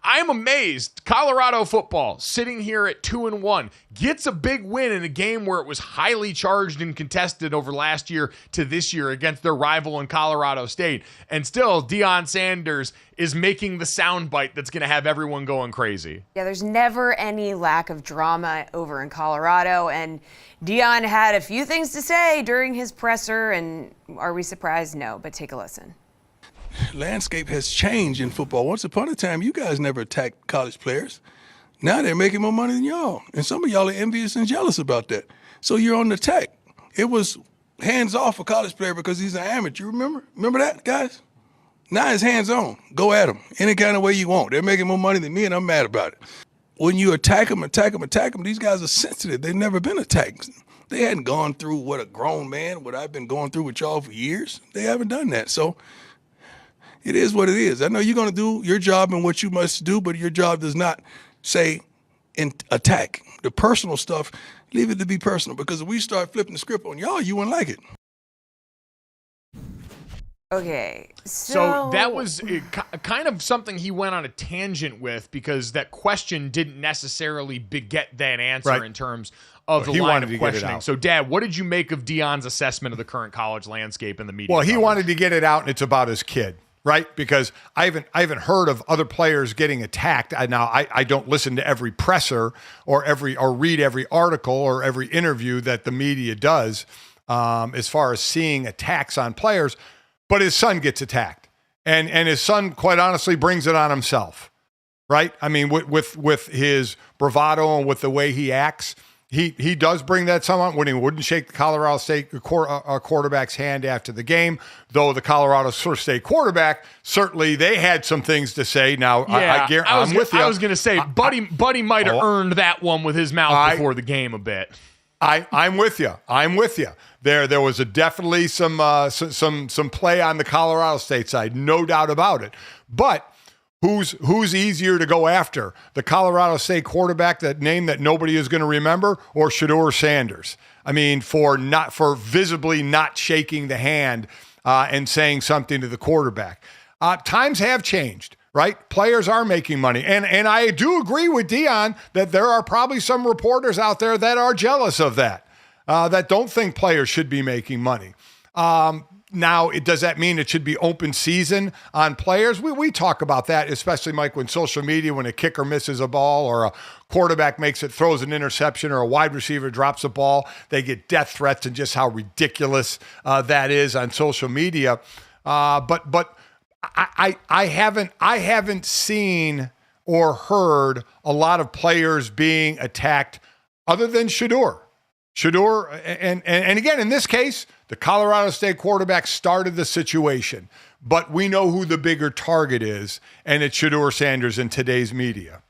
I'm amazed. Colorado football sitting here at 2-1 gets a big win in a game where it was highly charged and contested over last year to this year against their rival in Colorado State. And still, Deion Sanders is making the soundbite that's going to have everyone going crazy. Yeah, there's never any lack of drama over in Colorado. And Deion had a few things to say during his presser. And are we surprised? No, but take a listen. Landscape has changed in football. Once upon a time, you guys never attacked college players. Now they're making more money than y'all. And some of y'all are envious and jealous about that. So you're on the attack. It was hands off a college player because he's an amateur. Remember that, guys? Now it's hands on. Go at them any kind of way you want. They're making more money than me, and I'm mad about it. When you attack them, these guys are sensitive. They've never been attacked. They hadn't gone through what I've been going through with y'all for years. They haven't done that. So it is what it is. I know you're going to do your job and what you must do, but your job does not say attack. The personal stuff, leave it to be personal, because if we start flipping the script on y'all, you wouldn't like it. Okay, so that was kind of something he went on a tangent with, because that question didn't necessarily beget that answer in terms of the line of questioning. So, Dad, what did you make of Deion's assessment of the current college landscape and the media? Well, he wanted to get it out, and it's about his kid. Right, because I haven't heard of other players getting attacked. I don't listen to every presser or read every article or every interview that the media does as far as seeing attacks on players. But his son gets attacked, and his son, quite honestly, brings it on himself. Right? I mean, with his bravado and with the way he acts. He does bring that someone when he wouldn't shake the Colorado State quarterback's hand after the game, though the Colorado State quarterback, certainly they had some things to say. Now, I'm with you. I was going to say, Buddy might have earned that one with his mouth before the game a bit. I'm with you. There was definitely some play on the Colorado State side, no doubt about it. But who's easier to go after? The Colorado State quarterback, that name that nobody is going to remember, or Shedeur Sanders? I mean, for visibly not shaking the hand and saying something to the quarterback. Times have changed, right? Players are making money. And I do agree with Deion that there are probably some reporters out there that are jealous of that don't think players should be making money. Now, does that mean it should be open season on players? We talk about that, especially, Mike, when social media, when a kicker misses a ball or a quarterback throws an interception, or a wide receiver drops a ball, they get death threats, and just how ridiculous that is on social media. But I haven't seen or heard a lot of players being attacked other than Shedeur, and again, in this case, the Colorado State quarterback started the situation, but we know who the bigger target is, and it's Shedeur Sanders in today's media.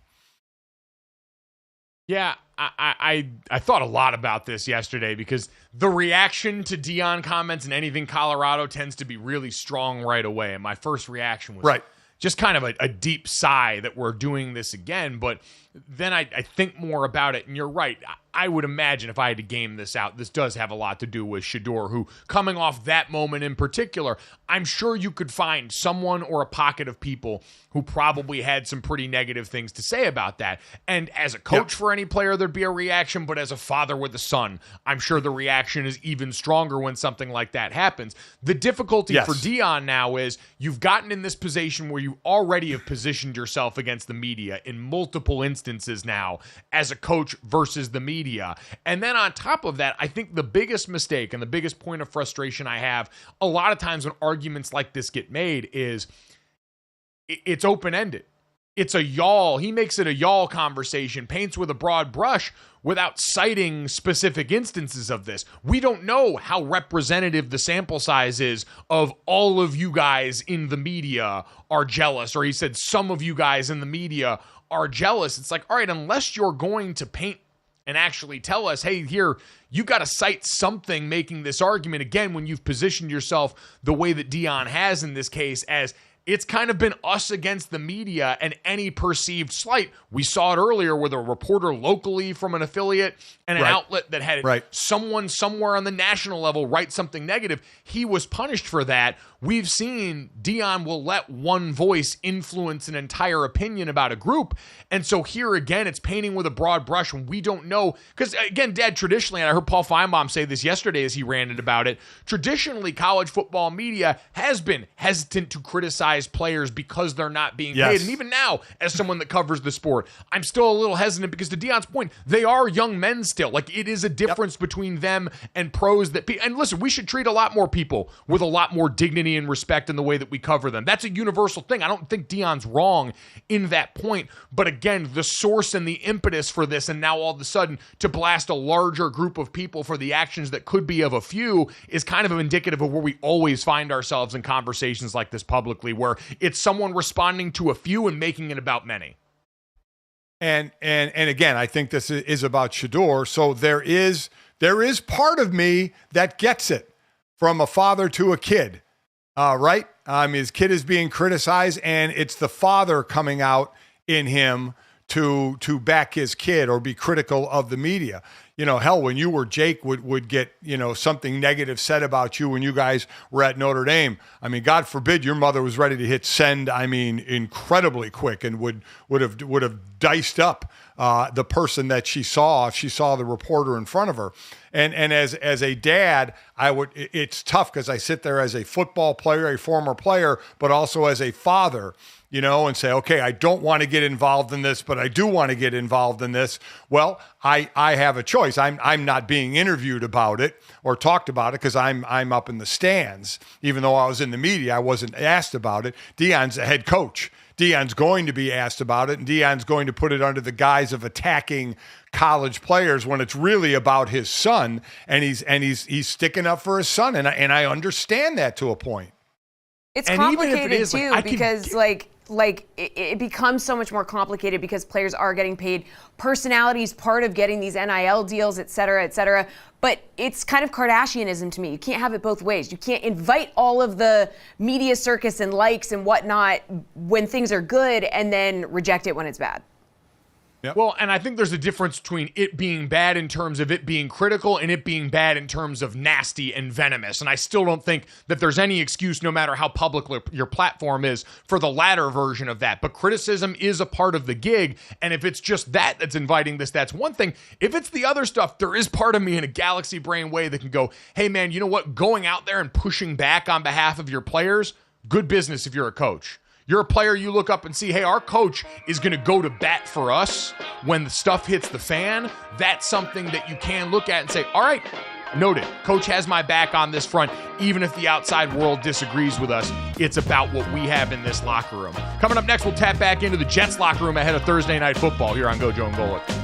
Yeah, I thought a lot about this yesterday, because the reaction to Deion comments and anything Colorado tends to be really strong right away, and my first reaction was just kind of a deep sigh that we're doing this again. But then I think more about it, and you're right. I would imagine if I had to game this out, this does have a lot to do with Shedeur, who, coming off that moment in particular, I'm sure you could find someone or a pocket of people who probably had some pretty negative things to say about that. And as a coach for any player, there'd be a reaction, but as a father with a son, I'm sure the reaction is even stronger when something like that happens. The difficulty for Deion now is you've gotten in this position where you already have positioned yourself against the media in multiple instances now as a coach versus the media. And then on top of that, I think the biggest mistake and the biggest point of frustration I have a lot of times when arguments like this get made is it's open-ended. It's a y'all. He makes it a y'all conversation, paints with a broad brush without citing specific instances of this. We don't know how representative the sample size is of all of you guys in the media are jealous, or he said some of you guys in the media are jealous. It's like, all right, unless you're going to paint and actually tell us, hey, here, you got to cite something making this argument. Again, when you've positioned yourself the way that Deion has in this case, as it's kind of been us against the media and any perceived slight. We saw it earlier with a reporter locally from an affiliate and an outlet that had someone somewhere on the national level write something negative. He was punished for that. We've seen Deion will let one voice influence an entire opinion about a group. And so here again, it's painting with a broad brush when we don't know. Because again, Dad, traditionally, and I heard Paul Feinbaum say this yesterday as he ranted about it, traditionally college football media has been hesitant to criticize players because they're not being paid. And even now, as someone that covers the sport, I'm still a little hesitant because to Deion's point, they are young men still. Like, it is a difference between them and pros that and listen, we should treat a lot more people with a lot more dignity and respect in the way that we cover them. That's a universal thing. I don't think Deion's wrong in that point. But again, the source and the impetus for this, and now all of a sudden to blast a larger group of people for the actions that could be of a few, is kind of indicative of where we always find ourselves in conversations like this publicly, where it's someone responding to a few and making it about many. And again, I think this is about Shedeur. So there is part of me that gets it from a father to a kid, right? His kid is being criticized, and it's the father coming out in him to back his kid or be critical of the media. Hell, when you were Jake would get, something negative said about you when you guys were at Notre Dame. God forbid your mother was ready to hit send, incredibly quick, and would have diced up the person that she saw if she saw the reporter in front of her. And as a dad, it's tough because I sit there as a football player, a former player, but also as a father, and say, okay, I don't want to get involved in this, but I do want to get involved in this. Well, I have a choice. I'm not being interviewed about it or talked about it because I'm up in the stands. Even though I was in the media, I wasn't asked about it. Deion's the head coach. Deion's going to be asked about it, and Deion's going to put it under the guise of attacking college players when it's really about his son, and he's sticking up for his son, and I understand that to a point. It's complicated too, because it becomes so much more complicated because players are getting paid. Personality is part of getting these NIL deals, et cetera, et cetera. But it's kind of Kardashianism to me. You can't have it both ways. You can't invite all of the media circus and likes and whatnot when things are good and then reject it when it's bad. Yep. Well, and I think there's a difference between it being bad in terms of it being critical and it being bad in terms of nasty and venomous. And I still don't think that there's any excuse, no matter how public your platform is, for the latter version of that. But criticism is a part of the gig. And if it's just that's inviting this, that's one thing. If it's the other stuff, there is part of me in a galaxy brain way that can go, hey, man, you know what? Going out there and pushing back on behalf of your players, good business if you're a coach. You're a player, you look up and see, hey, our coach is going to go to bat for us when the stuff hits the fan. That's something that you can look at and say, all right, noted. Coach has my back on this front. Even if the outside world disagrees with us, it's about what we have in this locker room. Coming up next, we'll tap back into the Jets locker room ahead of Thursday Night Football here on GoJo and Golic.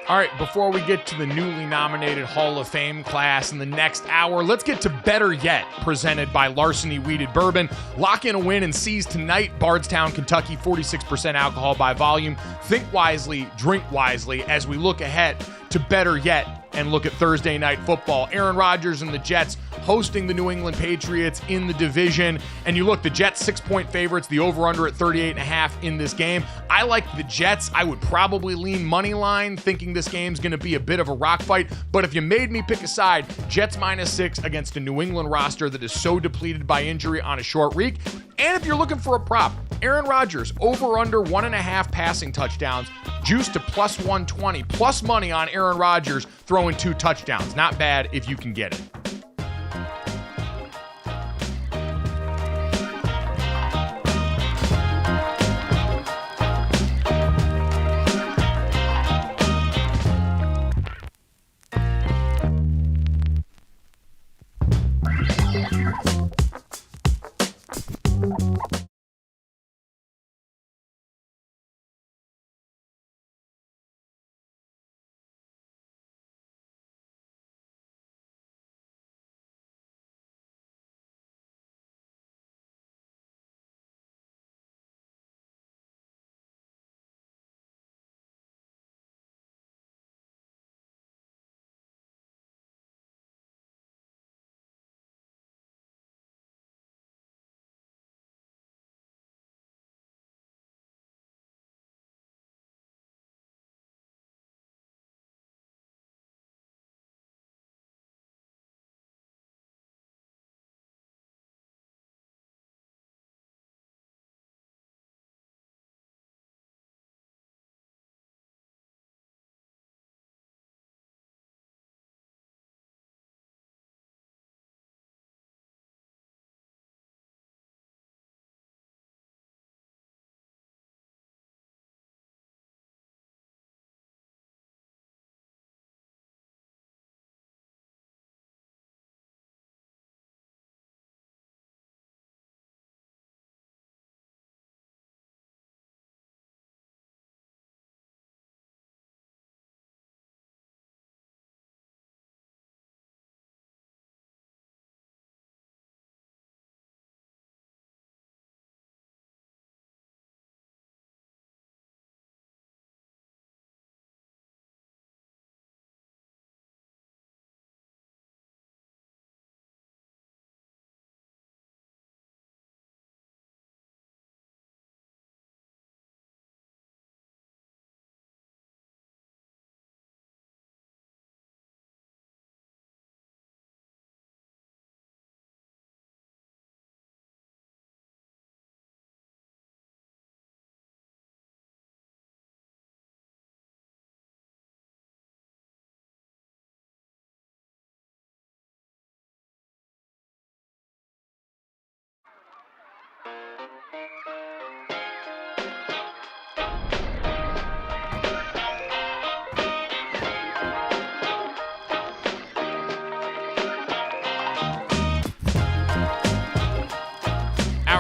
All right, before we get to the newly nominated Hall of Fame class in the next hour, let's get to Better Yet, presented by Larceny Wheated Bourbon. Lock in a win and seize tonight. Bardstown, Kentucky, 46% alcohol by volume. Think wisely, drink wisely as we look ahead to Better Yet and look at Thursday night football. Aaron Rodgers and the Jets hosting the New England Patriots in the division. And you look, the Jets 6-point favorites, the over-under at 38.5 in this game. I like the Jets. I would probably lean money line, thinking this game's going to be a bit of a rock fight. But if you made me pick a side, Jets -6 against a New England roster that is so depleted by injury on a short week. And if you're looking for a prop, Aaron Rodgers, over-under 1.5 passing touchdowns, juiced to +120, plus money on Aaron Rodgers throwing 2 touchdowns. Not bad if you can get it.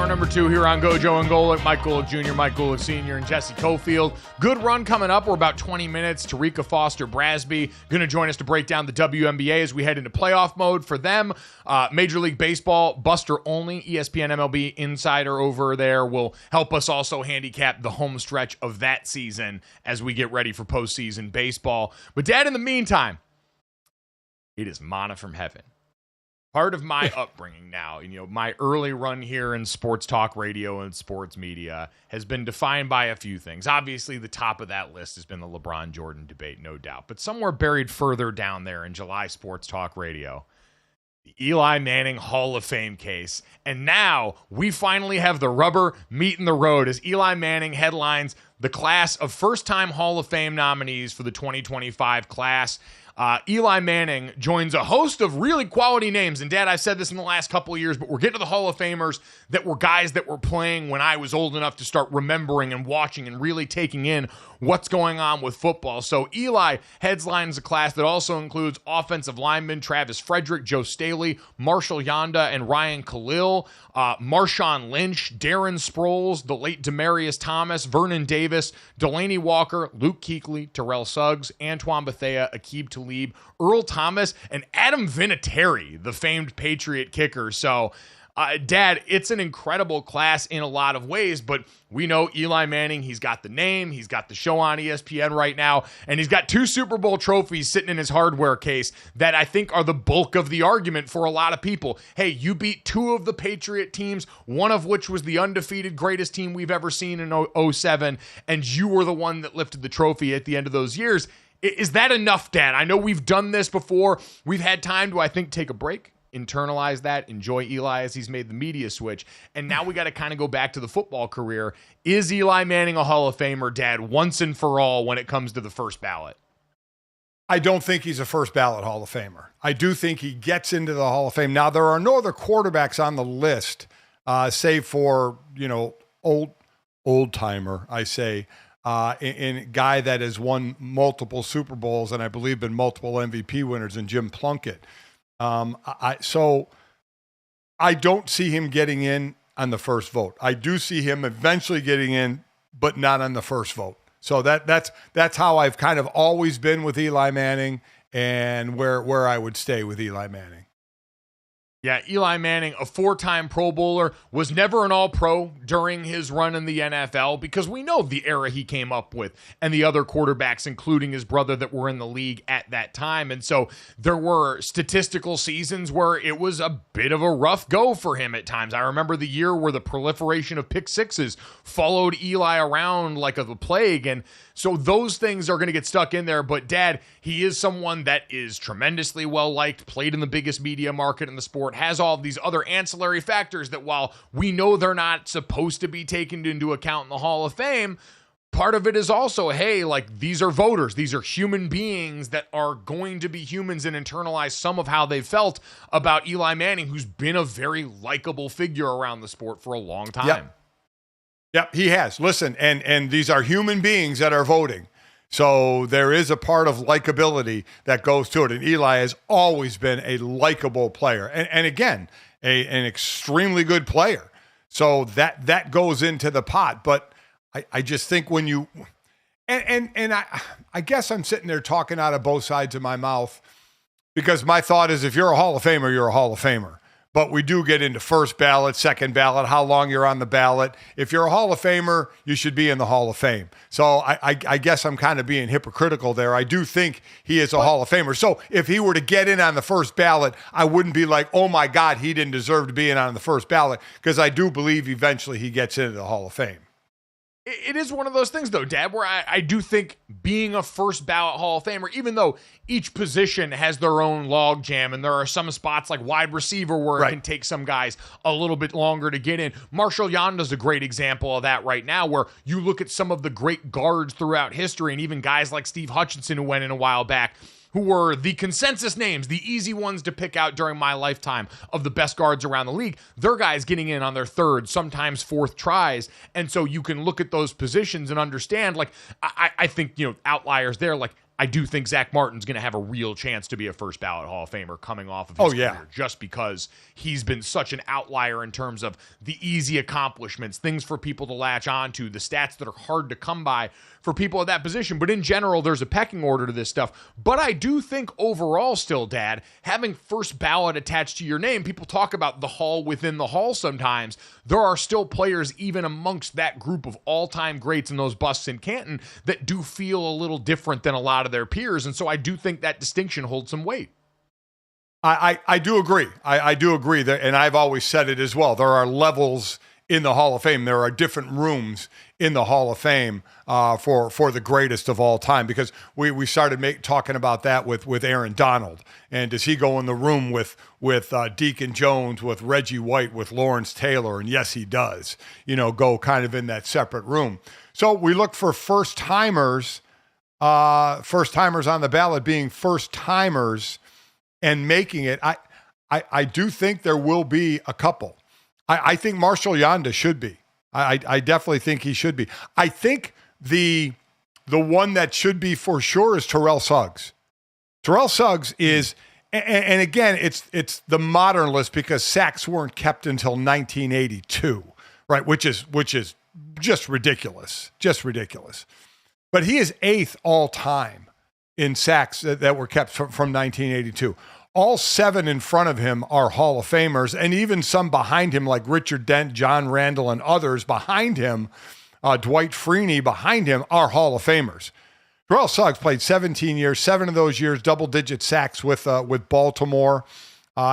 Number 2 here on GoJo and Golic. Mike Golic Jr., Mike Golic Sr., and Jesse Cofield. Good run coming up. We're about 20 minutes. Terrika, Foster-Brasby going to join us to break down the WNBA as we head into playoff mode for them. Major League Baseball, Buster Olney, ESPN MLB insider over there, will help us also handicap the home stretch of that season as we get ready for postseason baseball. But Dad, in the meantime, it is manna from heaven. Part of my upbringing now, my early run here in sports talk radio and sports media has been defined by a few things. Obviously, the top of that list has been the LeBron-Jordan debate, no doubt. But somewhere buried further down there in July sports talk radio, the Eli Manning Hall of Fame case. And now we finally have the rubber meeting the road as Eli Manning headlines the class of first-time Hall of Fame nominees for the 2025 class. Eli Manning joins a host of really quality names. And Dad, I've said this in the last couple of years, but we're getting to the Hall of Famers that were guys that were playing when I was old enough to start remembering and watching and really taking in what's going on with football. So Eli headlines a class that also includes offensive linemen Travis Frederick, Joe Staley, Marshall Yanda, and Ryan Khalil, Marshawn Lynch, Darren Sproles, the late Demarius Thomas, Vernon Davis, Delaney Walker, Luke Kuechly, Terrell Suggs, Antoine Bethea, Aqib Talib, Earl Thomas, and Adam Vinatieri, the famed Patriot kicker. So, Dad, it's an incredible class in a lot of ways, but we know Eli Manning, he's got the name, he's got the show on ESPN right now, and he's got 2 Super Bowl trophies sitting in his hardware case that I think are the bulk of the argument for a lot of people. Hey, you beat 2 of the Patriot teams, one of which was the undefeated greatest team we've ever seen in 07, and you were the one that lifted the trophy at the end of those years. Is that enough, Dad? I know we've done this before. We've had time to, I think, take a break, internalize that, enjoy Eli as he's made the media switch. And now we got to kind of go back to the football career. Is Eli Manning a Hall of Famer, Dad, once and for all when it comes to the first ballot? I don't think he's a first ballot Hall of Famer. I do think he gets into the Hall of Fame. Now, there are no other quarterbacks on the list, save for, old timer, I say, in a guy that has won multiple Super Bowls and I believe been multiple MVP winners in Jim Plunkett. So I don't see him getting in on the first vote. I do see him eventually getting in, but not on the first vote. So that's how I've kind of always been with Eli Manning and where I would stay with Eli Manning. Yeah, Eli Manning, a 4-time Pro Bowler, was never an All-Pro during his run in the NFL because we know the era he came up with and the other quarterbacks, including his brother, that were in the league at that time. And so there were statistical seasons where it was a bit of a rough go for him at times. I remember the year where the proliferation of pick sixes followed Eli around like a plague. And so those things are going to get stuck in there. But Dad, he is someone that is tremendously well-liked, played in the biggest media market in the sport, has all of these other ancillary factors that while we know they're not supposed to be taken into account in the Hall of Fame, part of it is also, hey, like these are voters. These are human beings that are going to be humans and internalize some of how they felt about Eli Manning, who's been a very likable figure around the sport for a long time. Yep, he has. Listen, and these are human beings that are voting. So there is a part of likability that goes to it. And Eli has always been a likable player. And again, an extremely good player. So that goes into the pot. But I just think when you and I guess I'm sitting there talking out of both sides of my mouth because my thought is if you're a Hall of Famer, you're a Hall of Famer. But we do get into first ballot, second ballot, how long you're on the ballot. If you're a Hall of Famer, you should be in the Hall of Fame. So I guess I'm kind of being hypocritical there. I do think he is a Hall of Famer. So if he were to get in on the first ballot, I wouldn't be like, oh my God, he didn't deserve to be in on the first ballot, because I do believe eventually he gets into the Hall of Fame. It is one of those things, though, Dad, where I do think being a first ballot Hall of Famer, even though each position has their own log jam, and there are some spots like wide receiver where it can take some guys a little bit longer to get in. Marshall Yanda's a great example of that right now, where you look at some of the great guards throughout history, and even guys like Steve Hutchinson, who went in a while back, who were the consensus names, the easy ones to pick out during my lifetime of the best guards around the league. They're guys getting in on their third, sometimes fourth tries. And so you can look at those positions and understand, like, I think, outliers there, like, I do think Zach Martin's going to have a real chance to be a first ballot Hall of Famer coming off of his career, just because he's been such an outlier in terms of the easy accomplishments, things for people to latch onto, the stats that are hard to come by for people at that position. But in general, there's a pecking order to this stuff. But I do think overall still, Dad, having first ballot attached to your name, people talk about the hall within the hall sometimes. There are still players even amongst that group of all-time greats and those busts in Canton that do feel a little different than a lot of their peers. And so I do think that distinction holds some weight. I do agree. I do agree that, and I've always said it as well. There are levels in the Hall of Fame. There are different rooms in the Hall of Fame for the greatest of all time, because we started talking about that with Aaron Donald. And does he go in the room with Deacon Jones, with Reggie White, with Lawrence Taylor? And yes, he does, go kind of in that separate room. So we look for first timers first-timers on the ballot being first-timers and making it. I do think there will be a couple. I think Marshall Yanda should be. I definitely think he should be. I think the one that should be for sure is Terrell Suggs. Terrell Suggs is, and again, it's the modern list because sacks weren't kept until 1982, right? Which is just ridiculous, But he is 8th all time in sacks that were kept from 1982. All 7 in front of him are Hall of Famers, and even some behind him, like Richard Dent, John Randall, and others behind him, Dwight Freeney behind him, are Hall of Famers. Terrell Suggs played 17 years, 7 of those years, double-digit sacks with Baltimore.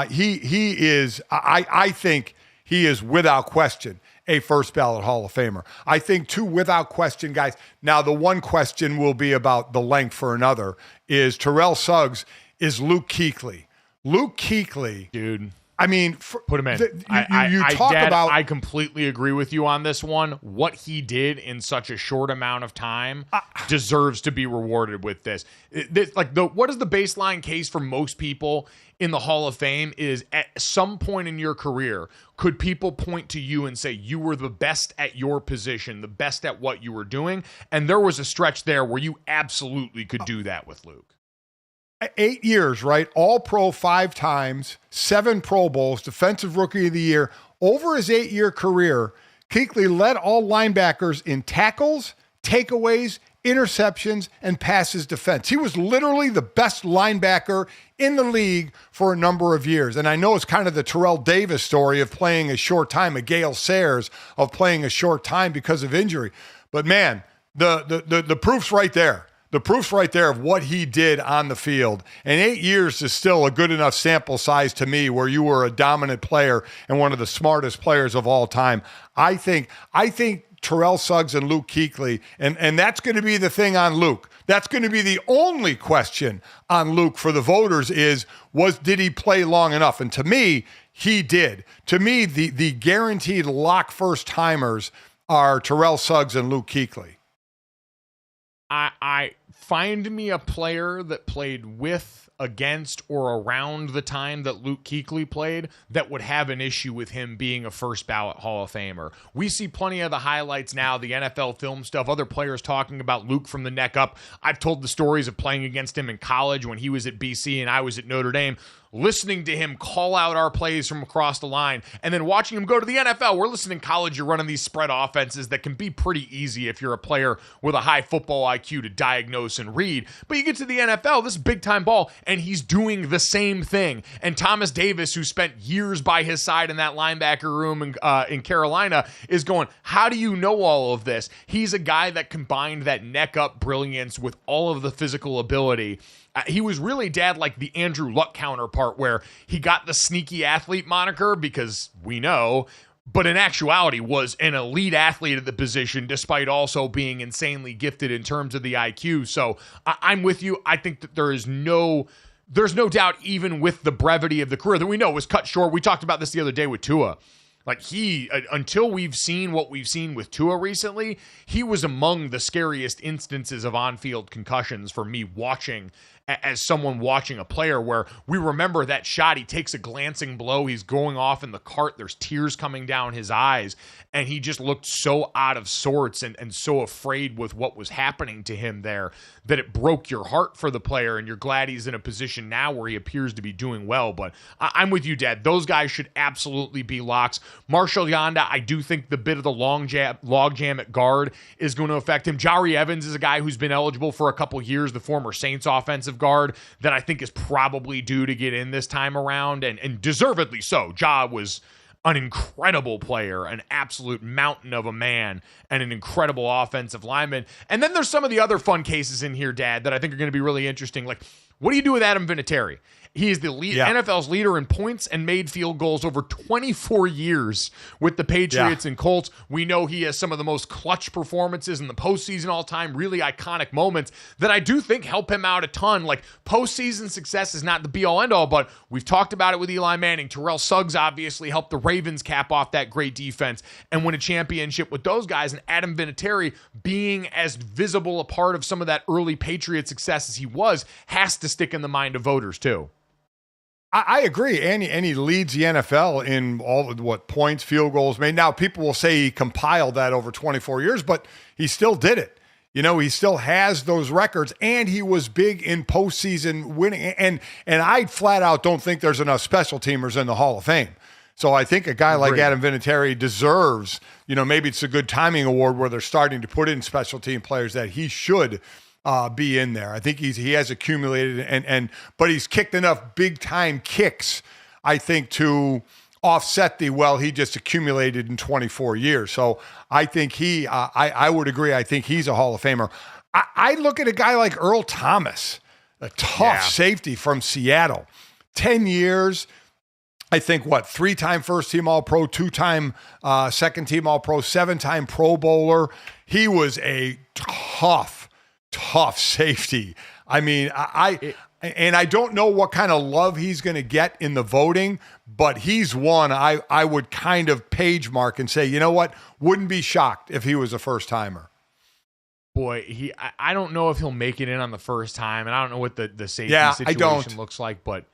He is, I think he is without question a first-ballot Hall of Famer. I think, too, without question, guys. Now, the one question will be about the length for another is Terrell Suggs is Luke Kuechly. Luke Kuechly, dude. I mean, put him in. I completely agree with you on this one. What he did in such a short amount of time deserves to be rewarded with this. What is the baseline case for most people in the Hall of Fame is at some point in your career, could people point to you and say you were the best at your position, the best at what you were doing? And there was a stretch there where you absolutely could do that with Luke. 8 years, right? All pro 5 times, 7 Pro Bowls, Defensive Rookie of the Year. Over his 8-year career, Kuechly led all linebackers in tackles, takeaways, interceptions, and passes defense. He was literally the best linebacker in the league for a number of years. And I know it's kind of the Terrell Davis story of playing a short time, a Gale Sayers of playing a short time because of injury. But man, the proof's right there. The proof's right there of what he did on the field. And 8 years is still a good enough sample size to me where you were a dominant player and one of the smartest players of all time. I think Terrell Suggs and Luke Kuechly, and that's going to be the thing on Luke. That's going to be the only question on Luke for the voters did he play long enough? And to me, he did. To me, the guaranteed lock first-timers are Terrell Suggs and Luke Kuechly. I find me a player that played with, against, or around the time that Luke Kuechly played that would have an issue with him being a first ballot Hall of Famer. We see plenty of the highlights now, the NFL film stuff, other players talking about Luke from the neck up. I've told the stories of playing against him in college when he was at BC and I was at Notre Dame. Listening to him call out our plays from across the line, and then watching him go to the NFL. We're listening in college, you're running these spread offenses that can be pretty easy if you're a player with a high football IQ to diagnose and read. But you get to the NFL, this is big-time ball, and he's doing the same thing. And Thomas Davis, who spent years by his side in that linebacker room in Carolina, is going, how do you know all of this? He's a guy that combined that neck-up brilliance with all of the physical ability. He was really, Dad, like the Andrew Luck counterpart where he got the sneaky athlete moniker because we know, but in actuality was an elite athlete at the position despite also being insanely gifted in terms of the IQ. So I'm with you. I think that there's no doubt, even with the brevity of the career that we know was cut short. We talked about this the other day with Tua. Like until we've seen what we've seen with Tua recently, he was among the scariest instances of on-field concussions for me watching as someone watching a player where we remember that shot. He takes a glancing blow. He's going off in the cart. There's tears coming down his eyes. And he just looked so out of sorts and so afraid with what was happening to him there that it broke your heart for the player. And you're glad he's in a position now where he appears to be doing well. But I'm with you, Dad. Those guys should absolutely be locks. Marshall Yanda, I do think the bit of the logjam at guard is going to affect him. Jari Evans is a guy who's been eligible for a couple years, the former Saints offensive guard, that I think is probably due to get in this time around, and deservedly so. Ja was an incredible player, an absolute mountain of a man, and an incredible offensive lineman. And then there's some of the other fun cases in here, Dad, that I think are going to be really interesting. Like, What do you do with Adam Vinatieri? He is the NFL's leader in points and made field goals over 24 years with the Patriots and Colts. We know he has some of the most clutch performances in the postseason all time, really iconic moments that I do think help him out a ton. Like, postseason success is not the be-all, end-all, but we've talked about it with Eli Manning. Terrell Suggs obviously helped the Ravens cap off that great defense and win a championship with those guys, and Adam Vinatieri being as visible a part of some of that early Patriot success as he was has to stick in the mind of voters too. I agree, and he leads the NFL in all of what points, field goals made. Now, people will say he compiled that over 24 years, but he still did it. You know, he still has those records, and he was big in postseason winning. And I flat out don't think there's enough special teamers in the Hall of Fame. So I think a guy like Adam Vinatieri deserves, you know, maybe it's a good timing award where they're starting to put in special team players that he should be in there. I think he has accumulated but he's kicked enough big time kicks, I think, to offset he just accumulated in 24 years. So I think I would agree. I think he's a Hall of Famer. I look at a guy like Earl Thomas, a tough safety from Seattle, 10 years. I think 3-time first team All-Pro, 2-time second team All-Pro, 7-time Pro Bowler. He was a tough safety. I mean, I don't know what kind of love he's going to get in the voting, but he's one I would kind of page mark and say, you know what, wouldn't be shocked if he was a first timer. Boy, I don't know if he'll make it in on the first time, and I don't know what the safety situation looks like, but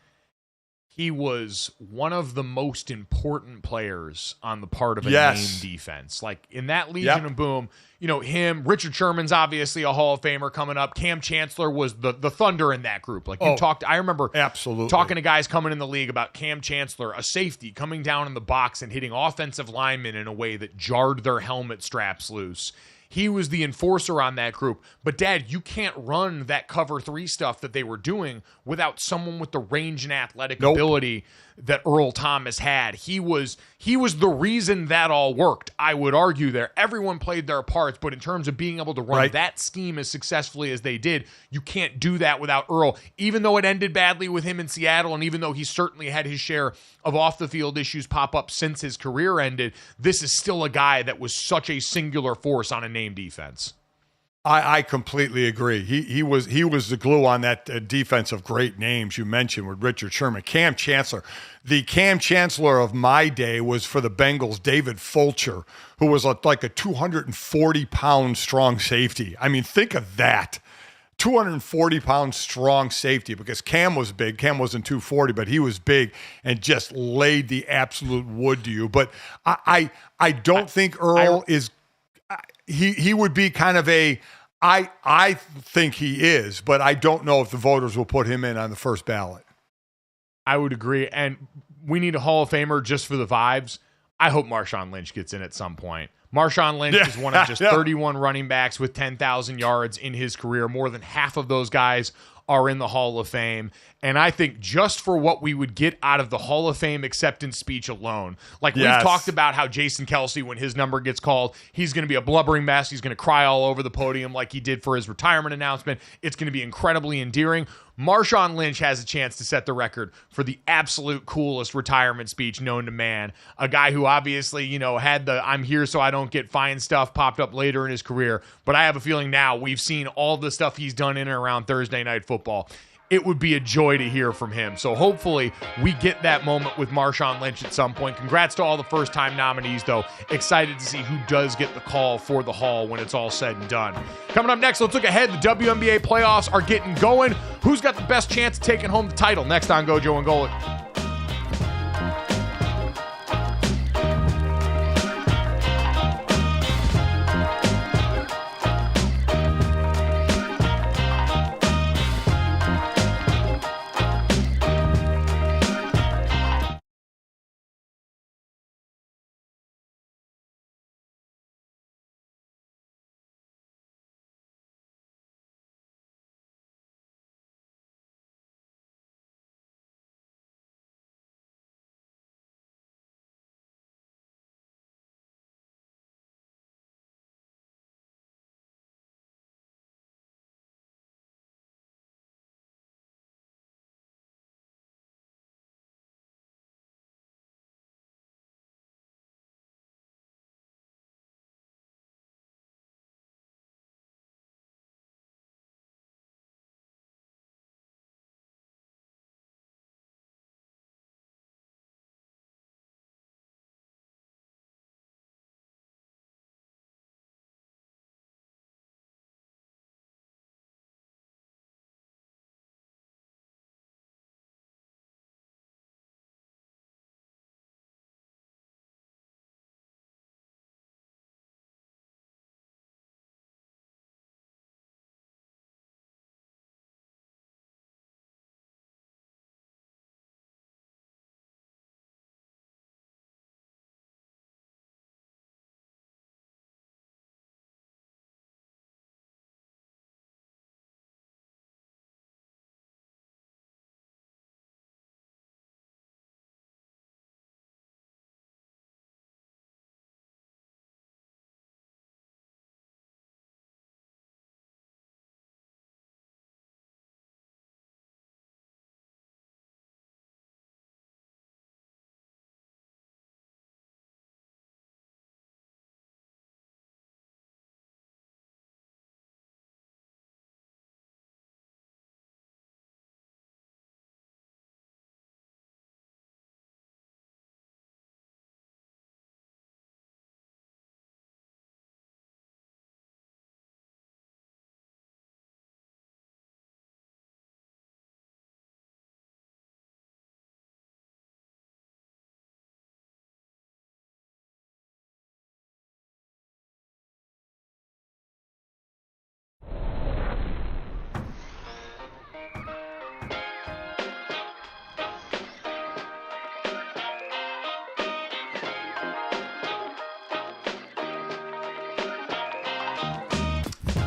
he was one of the most important players on the part of a named defense. Like, in that Legion of Boom, you know, Richard Sherman's obviously a Hall of Famer coming up. Cam Chancellor was the thunder in that group. Like, I remember talking to guys coming in the league about Cam Chancellor, a safety coming down in the box and hitting offensive linemen in a way that jarred their helmet straps loose. He was the enforcer on that group. But, Dad, you can't run that cover 3 stuff that they were doing without someone with the range and athletic ability that Earl Thomas had. He was the reason that all worked, I would argue there. Everyone played their parts, but in terms of being able to run that scheme as successfully as they did, you can't do that without Earl. Even though it ended badly with him in Seattle, and even though he certainly had his share of off-the-field issues pop up since his career ended, this is still a guy that was such a singular force on a named defense. I completely agree. He was the glue on that defense of great names you mentioned with Richard Sherman. Cam Chancellor. The Cam Chancellor of my day was for the Bengals, David Fulcher, who was like a 240-pound strong safety. I mean, think of that. 240-pound strong safety, because Cam was big. Cam wasn't 240, but he was big and just laid the absolute wood to you. But I don't think Earl is – he would be kind of a – I think he is, but I don't know if the voters will put him in on the first ballot. I would agree. And we need a Hall of Famer just for the vibes. I hope Marshawn Lynch gets in at some point. Marshawn Lynch is one of just 31 running backs with 10,000 yards in his career. More than half of those guys are in the Hall of Fame. And I think just for what we would get out of the Hall of Fame acceptance speech alone, like we've talked about how Jason Kelce, when his number gets called, he's going to be a blubbering mess. He's going to cry all over the podium like he did for his retirement announcement. It's going to be incredibly endearing. Marshawn Lynch has a chance to set the record for the absolute coolest retirement speech known to man. A guy who obviously, you know, had the "I'm here so I don't get fined" stuff popped up later in his career. But I have a feeling now we've seen all the stuff he's done in and around Thursday Night Football. It would be a joy to hear from him. So hopefully we get that moment with Marshawn Lynch at some point. Congrats to all the first-time nominees, though. Excited to see who does get the call for the Hall when it's all said and done. Coming up next, let's look ahead. The WNBA playoffs are getting going. Who's got the best chance of taking home the title? Next on GoJo and Golic.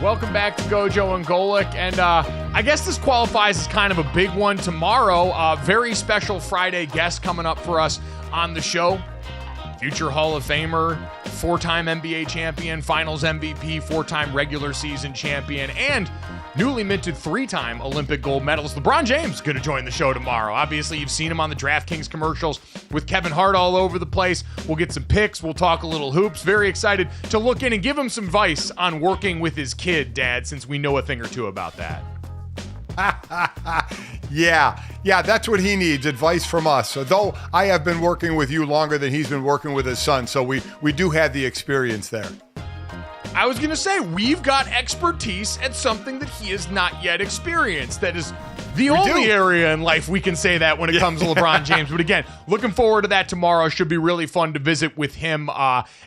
Welcome back to GoJo and Golic, and I guess this qualifies as kind of a big one tomorrow. Very special Friday guest coming up for us on the show. Future Hall of Famer, four-time NBA champion, Finals MVP, four-time regular season champion, and newly minted three-time Olympic gold medalist LeBron James going to join the show tomorrow. Obviously, you've seen him on the DraftKings commercials with Kevin Hart all over the place. We'll get some picks. We'll talk a little hoops. Very excited to look in and give him some advice on working with his kid, Dad, since we know a thing or two about that. Yeah, that's what he needs, advice from us. So though I have been working with you longer than he's been working with his son, so we do have the experience there. I was going to say, we've got expertise at something that he has not yet experienced. That is the only area in life we can say that when it comes to LeBron James. But again, looking forward to that tomorrow. Should be really fun to visit with him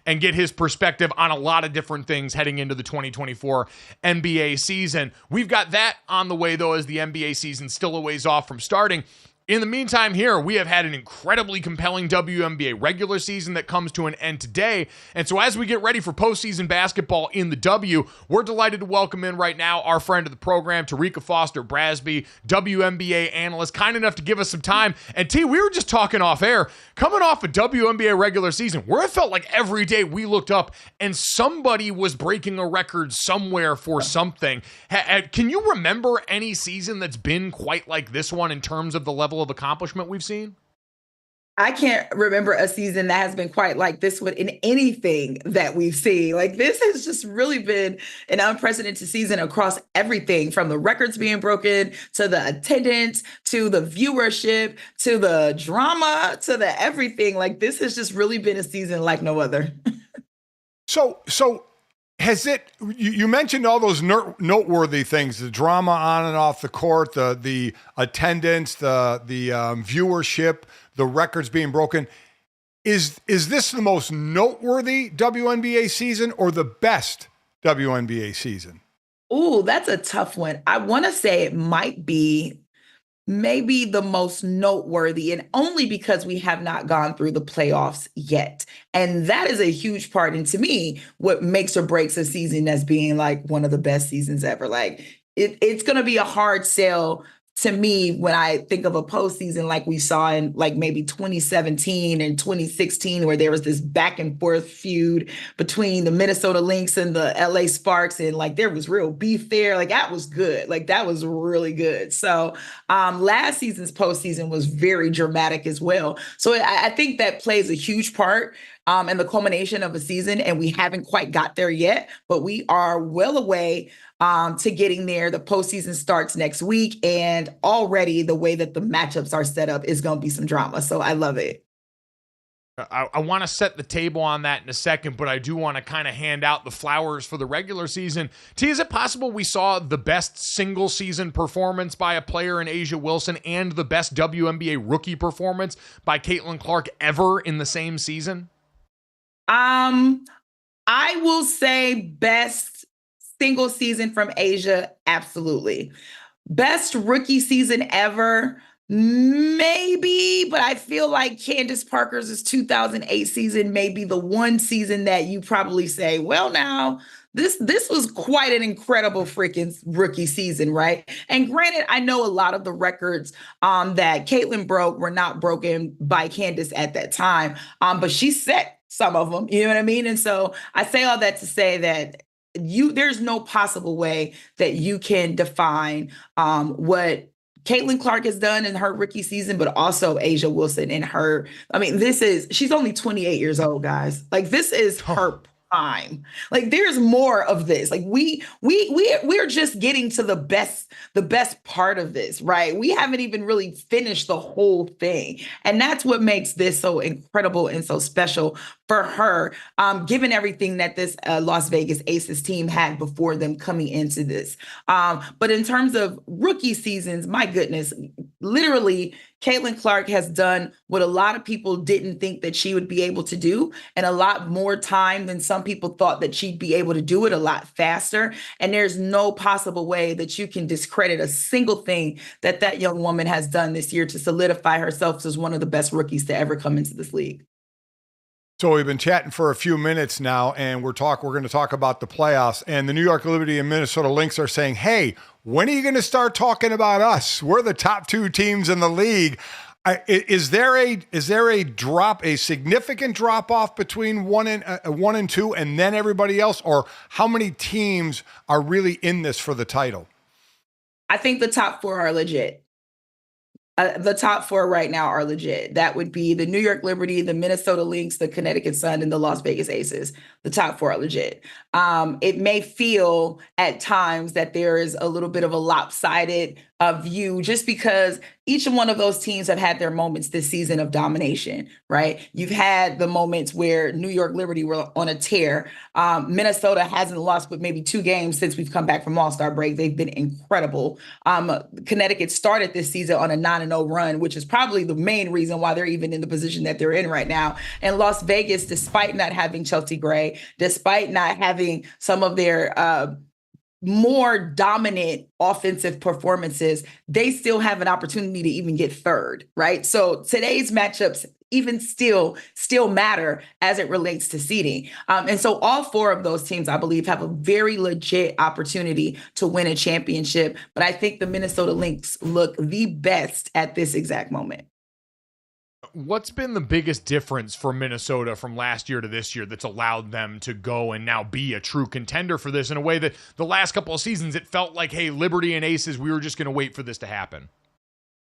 and get his perspective on a lot of different things heading into the 2024 NBA season. We've got that on the way, though, as the NBA season still a ways off from starting. In the meantime here, we have had an incredibly compelling WNBA regular season that comes to an end today. And so as we get ready for postseason basketball in the W, we're delighted to welcome in right now our friend of the program, Terrika Foster-Brasby, WNBA analyst, kind enough to give us some time. And T, we were just talking off air, coming off a WNBA regular season where it felt like every day we looked up and somebody was breaking a record somewhere for something. Can you remember any season that's been quite like this one in terms of the level of accomplishment we've seen? I can't remember a season that has been quite like this one in anything that we've seen. Like, this has just really been an unprecedented season across everything, from the records being broken to the attendance to the viewership to the drama to the everything. Like, this has just really been a season like no other. So has it, you mentioned all those noteworthy things, the drama on and off the court, the attendance, the viewership, the records being broken. Is this the most noteworthy WNBA season or the best WNBA season? Ooh, that's a tough one. I want to say it might be maybe the most noteworthy, and only because we have not gone through the playoffs yet. And that is a huge part. And to me, what makes or breaks a season as being like one of the best seasons ever. Like, it's going to be a hard sell to me when I think of a postseason like we saw in like maybe 2017 and 2016, where there was this back and forth feud between the Minnesota Lynx and the LA Sparks. And like, there was real beef there. Like, that was good. Like, that was really good. So last season's postseason was very dramatic as well. So I think that plays a huge part in the culmination of a season. And we haven't quite got there yet, but we are well away to getting there. The postseason starts next week, and already the way that the matchups are set up is going to be some drama. So I love it. I want to set the table on that in a second, but I do want to kind of hand out the flowers for the regular season. T, is it possible we saw the best single season performance by a player in A'ja Wilson and the best WNBA rookie performance by Caitlin Clark ever in the same season? I will say best single season from A'ja, absolutely. Best rookie season ever, maybe, but I feel like Candace Parker's 2008 season may be the one season that you probably say, well, now, this was quite an incredible freaking rookie season, right? And granted, I know a lot of the records that Caitlin broke were not broken by Candace at that time, but she set some of them, you know what I mean? And so I say all that to say that there's no possible way that you can define what Caitlin Clark has done in her rookie season, but also A'ja Wilson in her. I mean, she's only 28 years old, guys. Like, this is her prime. Like, there's more of this. Like, we're just getting to the best part of this, right? We haven't even really finished the whole thing. And that's what makes this so incredible and so special for her, given everything that this Las Vegas Aces team had before them coming into this. But in terms of rookie seasons, my goodness, literally, Caitlin Clark has done what a lot of people didn't think that she would be able to do, and a lot more time than some people thought that she'd be able to do it, a lot faster. And there's no possible way that you can discredit a single thing that young woman has done this year to solidify herself as one of the best rookies to ever come into this league. So we've been chatting for a few minutes now, and we're going to talk about the playoffs. And the New York Liberty and Minnesota Lynx are saying, "Hey, when are you going to start talking about us? We're the top two teams in the league." Is there a significant drop off between one and two, and then everybody else, or how many teams are really in this for the title? I think the top four are legit. The top four right now are legit. That would be the New York Liberty, the Minnesota Lynx, the Connecticut Sun, and the Las Vegas Aces. The top four are legit. It may feel at times that there is a little bit of a lopsided view just because each one of those teams have had their moments this season of domination, right? You've had the moments where New York Liberty were on a tear. Minnesota hasn't lost but maybe 2 games since we've come back from All-Star break. They've been incredible. Connecticut started this season on a 9-0 run, which is probably the main reason why they're even in the position that they're in right now. And Las Vegas, despite not having Chelsea Gray, despite not having some of their more dominant offensive performances, they still have an opportunity to even get third, right? So today's matchups even still matter as it relates to seeding. And so all 4 of those teams, I believe, have a very legit opportunity to win a championship. But I think the Minnesota Lynx look the best at this exact moment. What's been the biggest difference for Minnesota from last year to this year that's allowed them to go and now be a true contender for this in a way that the last couple of seasons it felt like, hey, Liberty and Aces, we were just going to wait for this to happen?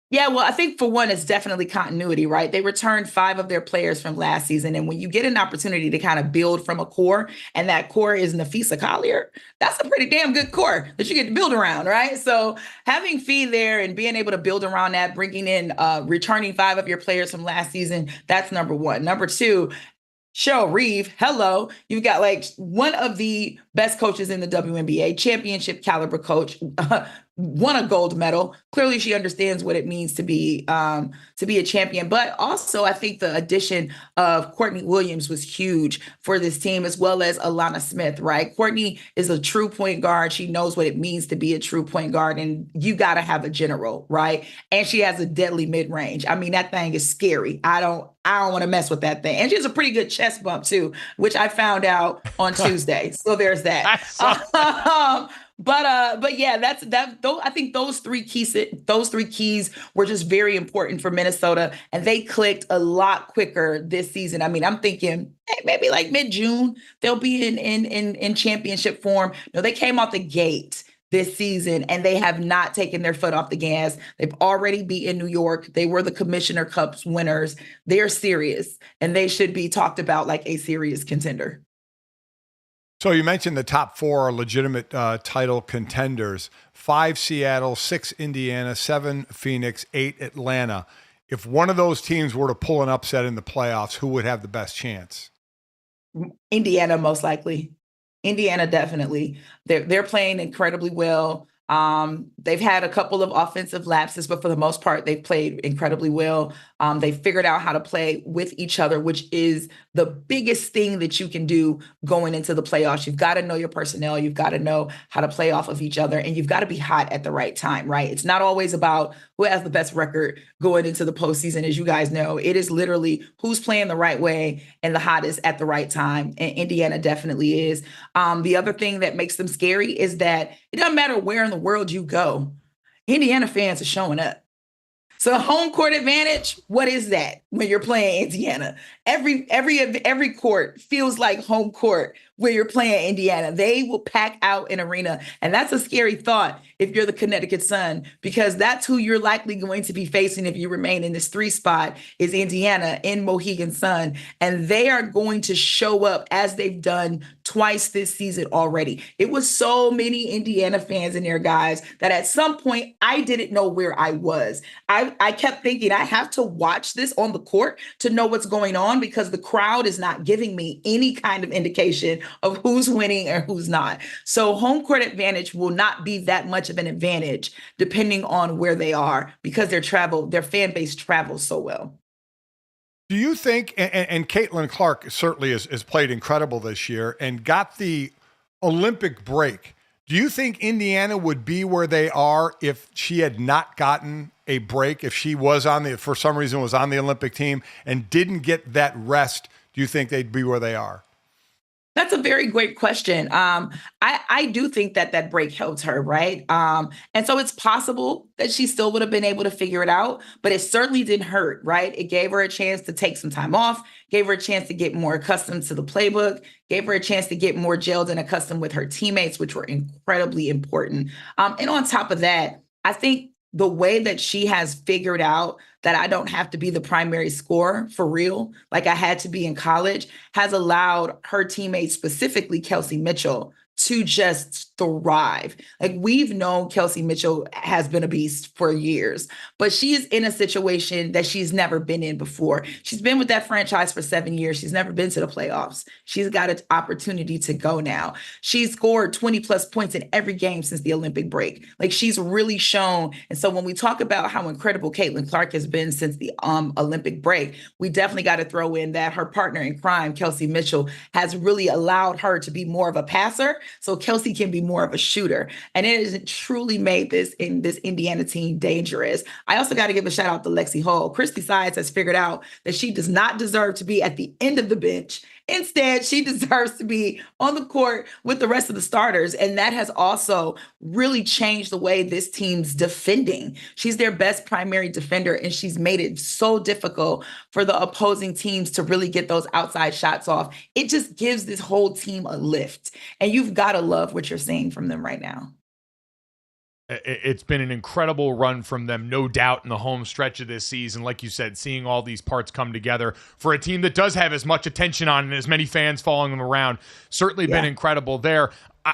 Yeah, well, I think for one, it's definitely continuity, right? They returned 5 of their players from last season. And when you get an opportunity to kind of build from a core, and that core is Nafisa Collier, that's a pretty damn good core that you get to build around, right? So having Fee there and being able to build around that, bringing in, returning 5 of your players from last season, that's number one. Number two, Cheryl Reeve, hello. You've got like one of the best coaches in the WNBA, championship caliber coach, won a gold medal. Clearly, she understands what it means to be a champion. But also, I think the addition of Courtney Williams was huge for this team, as well as Alana Smith, right? Courtney is a true point guard. She knows what it means to be a true point guard, and you got to have a general, right? And she has a deadly mid-range. I mean, that thing is scary. I don't want to mess with that thing. And she has a pretty good chest bump too, which I found out on Tuesday. So there's that. But yeah, that's that. I think those three keys were just very important for Minnesota, and they clicked a lot quicker this season. I mean, I'm thinking maybe like mid-June they'll be in championship form. No, they came out the gate this season, and they have not taken their foot off the gas. They've already beaten New York. They were the Commissioner Cups winners. They're serious, and they should be talked about like a serious contender. So you mentioned the top 4 are legitimate title contenders: 5 Seattle, 6 Indiana, 7 Phoenix, 8 Atlanta. If one of those teams were to pull an upset in the playoffs, who would have the best chance? Indiana, most likely. Indiana, definitely. They're playing incredibly well. They've had a couple of offensive lapses, but for the most part, they've played incredibly well. They figured out how to play with each other, which is the biggest thing that you can do going into the playoffs. You've got to know your personnel. You've got to know how to play off of each other, and you've got to be hot at the right time, right? It's not always about who has the best record going into the postseason, as you guys know. It is literally who's playing the right way and the hottest at the right time, and Indiana definitely is. The other thing that makes them scary is that it doesn't matter where in the world you go, Indiana fans are showing up. So home court advantage, what is that when you're playing Indiana? Every court feels like home court when you're playing Indiana. They will pack out an arena. And that's a scary thought if you're the Connecticut Sun, because that's who you're likely going to be facing if you remain in this 3 spot is Indiana in Mohegan Sun. And they are going to show up as they've done twice this season already. It was so many Indiana fans in there, guys, that at some point I didn't know where I was. I kept thinking I have to watch this on the court to know what's going on, because the crowd is not giving me any kind of indication of who's winning or who's not. So home court advantage will not be that much of an advantage depending on where they are, because their fan base travels so well. Do you think, and Caitlin Clark certainly has played incredible this year and got the Olympic break. Do you think Indiana would be where they are if she had not gotten a break, if she was for some reason was on the Olympic team and didn't get that rest? do you think they'd be where they are? That's a very great question. I do think that break helped her, right? And so it's possible that she still would have been able to figure it out, but it certainly didn't hurt, right? It gave her a chance to take some time off, gave her a chance to get more accustomed to the playbook, gave her a chance to get more gelled and accustomed with her teammates, which were incredibly important. And on top of that, I think the way that she has figured out that I don't have to be the primary scorer for real, like I had to be in college, has allowed her teammates, specifically Kelsey Mitchell, to just thrive. Like, we've known Kelsey Mitchell has been a beast for years, but she is in a situation that she's never been in before. She's been with that franchise for 7 years. She's never been to the playoffs. She's got an opportunity to go now. She's scored 20 plus points in every game since the Olympic break. Like, she's really shown. And so when we talk about how incredible Caitlin Clark has been since the Olympic break, we definitely got to throw in that her partner in crime, Kelsey Mitchell, has really allowed her to be more of a passer, so Kelsey can be more of a shooter. And it has truly made this Indiana team dangerous. I also got to give a shout out to Lexi Hull. Christy Sides has figured out that she does not deserve to be at the end of the bench. Instead, she deserves to be on the court with the rest of the starters. And that has also really changed the way this team's defending. She's their best primary defender, and she's made it so difficult for the opposing teams to really get those outside shots off. It just gives this whole team a lift. And you've got to love what you're seeing from them right now. It's been an incredible run from them, no doubt, in the home stretch of this season. Like you said, seeing all these parts come together for a team that does have as much attention on and as many fans following them around. Certainly been incredible there.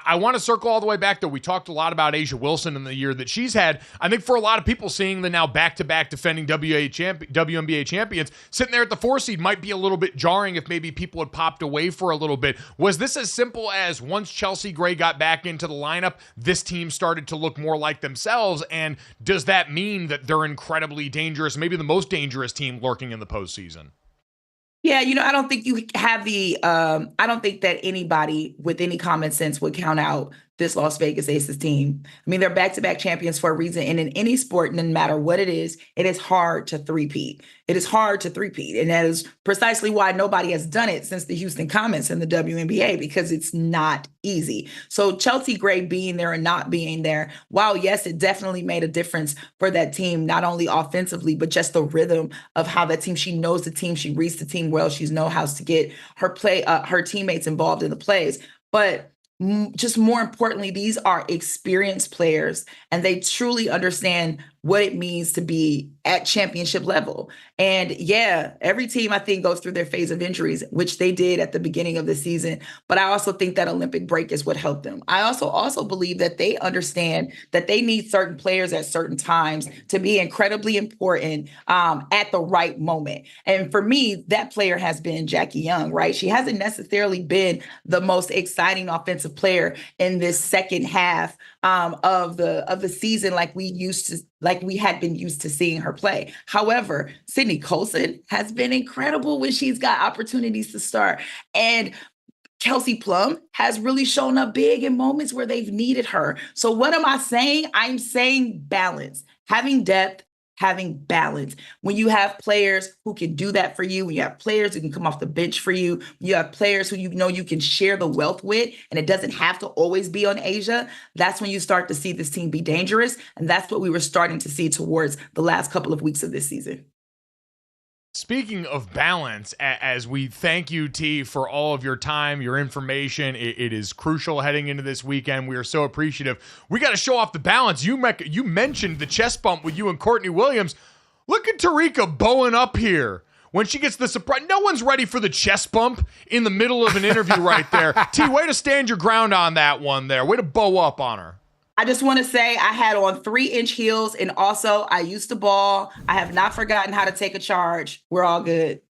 I want to circle all the way back, though. We talked a lot about A'ja Wilson in the year that she's had. I think for a lot of people, seeing the now back-to-back defending WNBA champions sitting there at the 4 seed might be a little bit jarring if maybe people had popped away for a little bit. Was this as simple as once Chelsea Gray got back into the lineup, this team started to look more like themselves? And does that mean that they're incredibly dangerous, maybe the most dangerous team lurking in the postseason? Yeah, I don't think you have I don't think that anybody with any common sense would count out this Las Vegas Aces team. I mean, they're back-to-back champions for a reason. And in any sport, no matter what it is hard to three-peat. It is hard to three-peat. And that is precisely why nobody has done it since the Houston Comets in the WNBA, because it's not easy. So Chelsea Gray being there and not being there, while yes, it definitely made a difference for that team, not only offensively, but just the rhythm of how that team, she knows the team, she reads the team well, she knows how to get her teammates involved in the plays. But just more importantly, these are experienced players, and they truly understand what it means to be at championship level. And yeah, every team I think goes through their phase of injuries, which they did at the beginning of the season. But I also think that Olympic break is what helped them. I also believe that they understand that they need certain players at certain times to be incredibly important at the right moment. And for me, that player has been Jackie Young, right? She hasn't necessarily been the most exciting offensive player in this second half of the season like we had been used to seeing her play. However, Sydney Colson has been incredible when she's got opportunities to start. And Kelsey Plum has really shown up big in moments where they've needed her. So what am I saying? I'm saying balance, having depth, having balance. When you have players who can do that for you, when you have players who can come off the bench for you, you have players who you can share the wealth with, and it doesn't have to always be on A'ja, that's when you start to see this team be dangerous. And that's what we were starting to see towards the last couple of weeks of this season. Speaking of balance, as we thank you, T, for all of your time, your information, it is crucial heading into this weekend. We are so appreciative. We got to show off the balance. You mentioned the chest bump with you and Courtney Williams. Look at Terrika bowing up here. When she gets the surprise, no one's ready for the chest bump in the middle of an interview right there. T, way to stand your ground on that one there. Way to bow up on her. I just want to say I had on 3-inch heels, and also I used to ball. I have not forgotten how to take a charge. We're all good.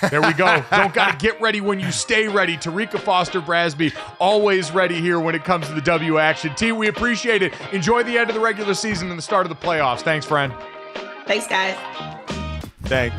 There we go. Don't got to get ready when you stay ready. Terrika Foster-Brasby, always ready here when it comes to the W action. T, we appreciate it. Enjoy the end of the regular season and the start of the playoffs. Thanks, friend. Thanks, guys. Thanks.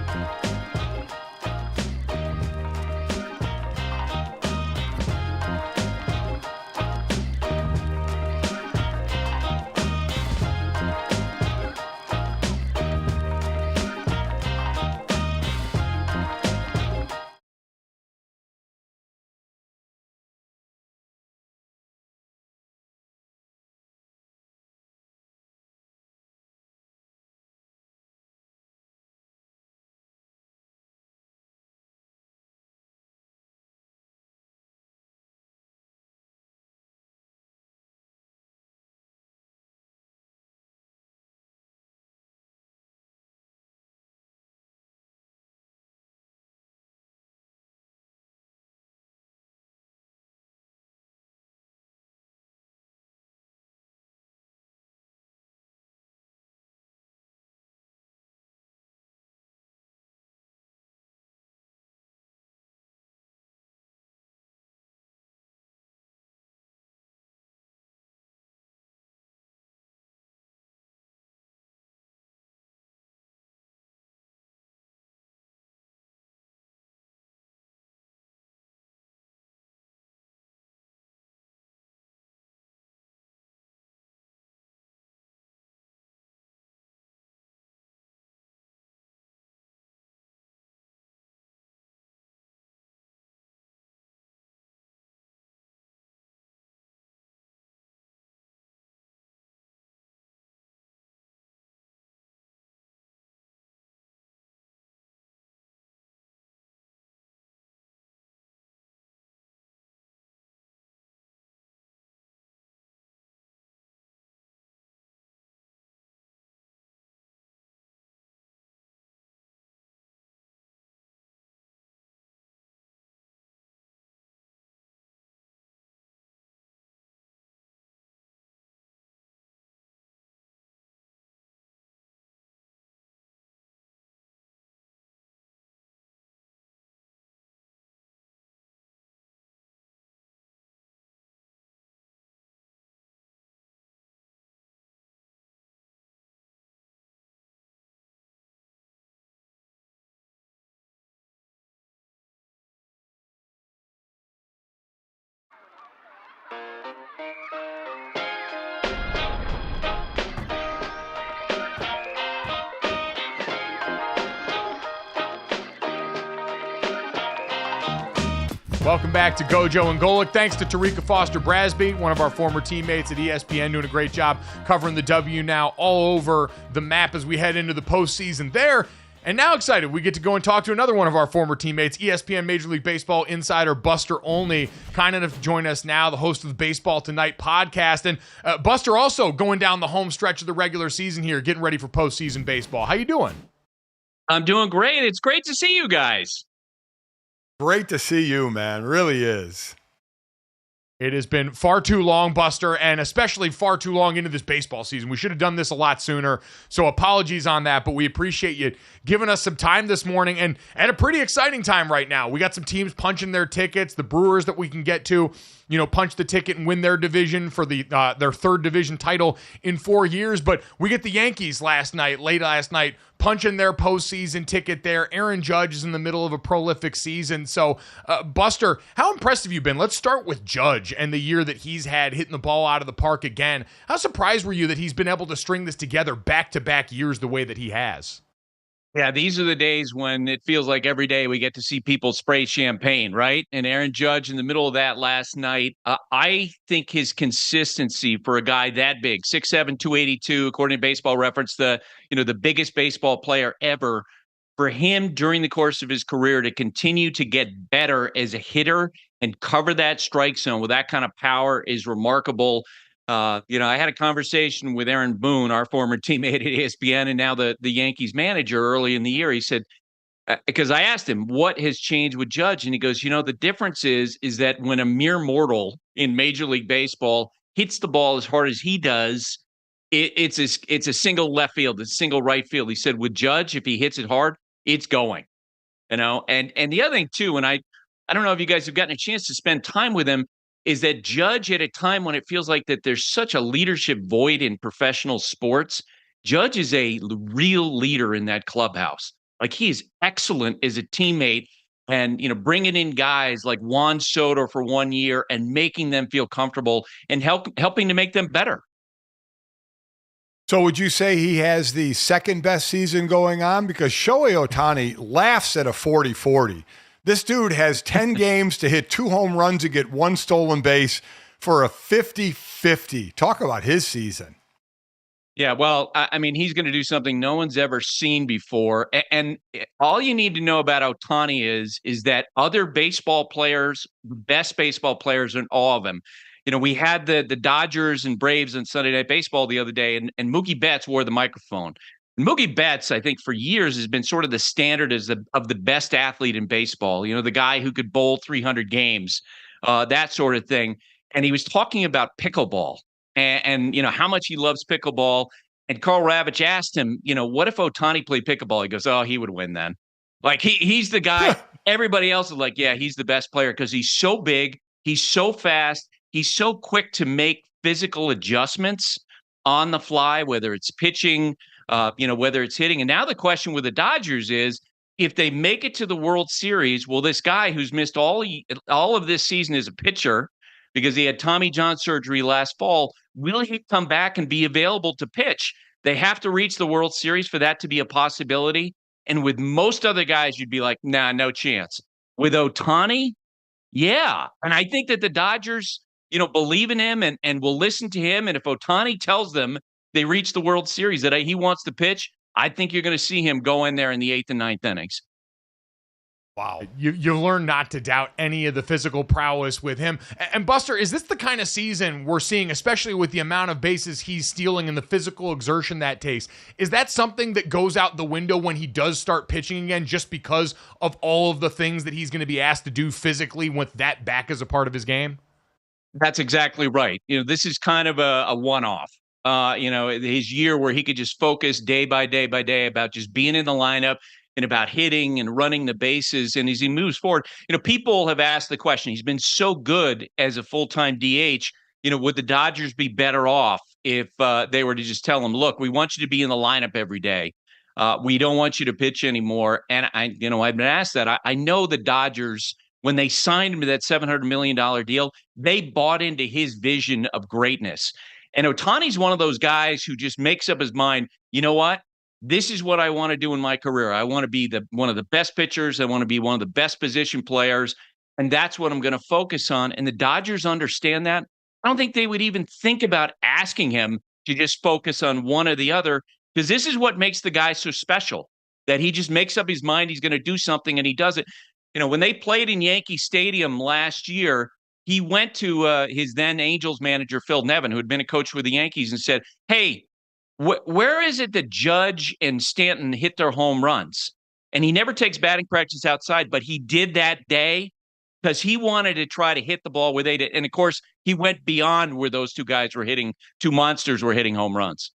Welcome back to GoJo and Golic. Thanks to Terrika Foster-Brasby, one of our former teammates at ESPN, doing a great job covering the W now all over the map as we head into the postseason there. And now excited, we get to go and talk to another one of our former teammates, ESPN Major League Baseball insider Buster Olney, kind enough to join us now, the host of the Baseball Tonight podcast. And Buster also going down the home stretch of the regular season here, getting ready for postseason baseball. How you doing? I'm doing great. It's great to see you guys. Great to see you, man. Really is. It has been far too long, Buster, and especially far too long into this baseball season. We should have done this a lot sooner, so apologies on that, but we appreciate you giving us some time this morning, and at a pretty exciting time right now. We got some teams punching their tickets, the Brewers that we can get to, punch the ticket and win their division for their third division title in 4 years, but we get the Yankees late last night, punching their postseason ticket there. Aaron Judge is in the middle of a prolific season. So, Buster, how impressed have you been? Let's start with Judge and the year that he's had hitting the ball out of the park again. How surprised were you that he's been able to string this together back-to-back years the way that he has? Yeah, these are the days when it feels like every day we get to see people spray champagne, right? And Aaron Judge in the middle of that last night, I think his consistency for a guy that big, 6'7", 282, according to Baseball Reference, the biggest baseball player ever, for him during the course of his career to continue to get better as a hitter and cover that strike zone with that kind of power is remarkable. I had a conversation with Aaron Boone, our former teammate at ESPN and now the Yankees manager early in the year. He said, because I asked him what has changed with Judge, and he goes, the difference is that when a mere mortal in Major League Baseball hits the ball as hard as he does, it's a single left field, it's a single right field. He said with Judge, if he hits it hard, it's going, and the other thing too, and I don't know if you guys have gotten a chance to spend time with him, is that Judge, at a time when it feels like that there's such a leadership void in professional sports, Judge is a real leader in that clubhouse. Like, he is excellent as a teammate and, bringing in guys like Juan Soto for 1 year and making them feel comfortable and helping to make them better. So would you say he has the second best season going on? Because Shohei Ohtani laughs at a 40-40. This dude has 10 games to hit 2 home runs and get 1 stolen base for a 50-50. Talk about his season. Yeah, well, I mean, he's going to do something no one's ever seen before. And all you need to know about Ohtani is that other baseball players, best baseball players in all of them. We had the Dodgers and Braves on Sunday Night Baseball the other day, and Mookie Betts wore the microphone. Mookie Betts, I think, for years has been sort of the standard of the best athlete in baseball. The guy who could bowl 300 games, that sort of thing. And he was talking about pickleball and how much he loves pickleball. And Carl Ravitch asked him, what if Ohtani played pickleball? He goes, oh, he would win then. Like, he's the guy. Everybody else is like, yeah, he's the best player because he's so big, he's so fast, he's so quick to make physical adjustments on the fly, whether it's pitching, whether it's hitting. And now the question with the Dodgers is, if they make it to the World Series, will this guy who's missed all of this season as a pitcher because he had Tommy John surgery last fall, will he come back and be available to pitch? They have to reach the World Series for that to be a possibility. And with most other guys, you'd be like, nah, no chance. With Ohtani, yeah. And I think that the Dodgers, believe in him and will listen to him. And if Ohtani tells them they reach the World Series that he wants to pitch, I think you're going to see him go in there in the 8th and 9th innings. Wow. You learn not to doubt any of the physical prowess with him. And Buster, is this the kind of season we're seeing, especially with the amount of bases he's stealing and the physical exertion that takes? Is that something that goes out the window when he does start pitching again, just because of all of the things that he's going to be asked to do physically with that back as a part of his game? That's exactly right. This is kind of a one-off. His year where he could just focus day by day by day about just being in the lineup and about hitting and running the bases. And as he moves forward, people have asked the question, he's been so good as a full-time DH, would the Dodgers be better off if they were to just tell him, look, we want you to be in the lineup every day. We don't want you to pitch anymore. And I've been asked that. I know the Dodgers when they signed him to that $700 million deal, they bought into his vision of greatness. And Ohtani's one of those guys who just makes up his mind, you know what? This is what I want to do in my career. I want to be one of the best pitchers. I want to be one of the best position players. And that's what I'm going to focus on. And the Dodgers understand that. I don't think they would even think about asking him to just focus on one or the other, because this is what makes the guy so special, that he just makes up his mind he's going to do something and he does it. You know, when they played in Yankee Stadium last year, he went to his then Angels manager, Phil Nevin, who had been a coach with the Yankees, and said, hey, where is it that Judge and Stanton hit their home runs? And he never takes batting practice outside, but he did that day because he wanted to try to hit the ball where they did. And, of course, he went beyond where those two guys were hitting, two monsters were hitting home runs.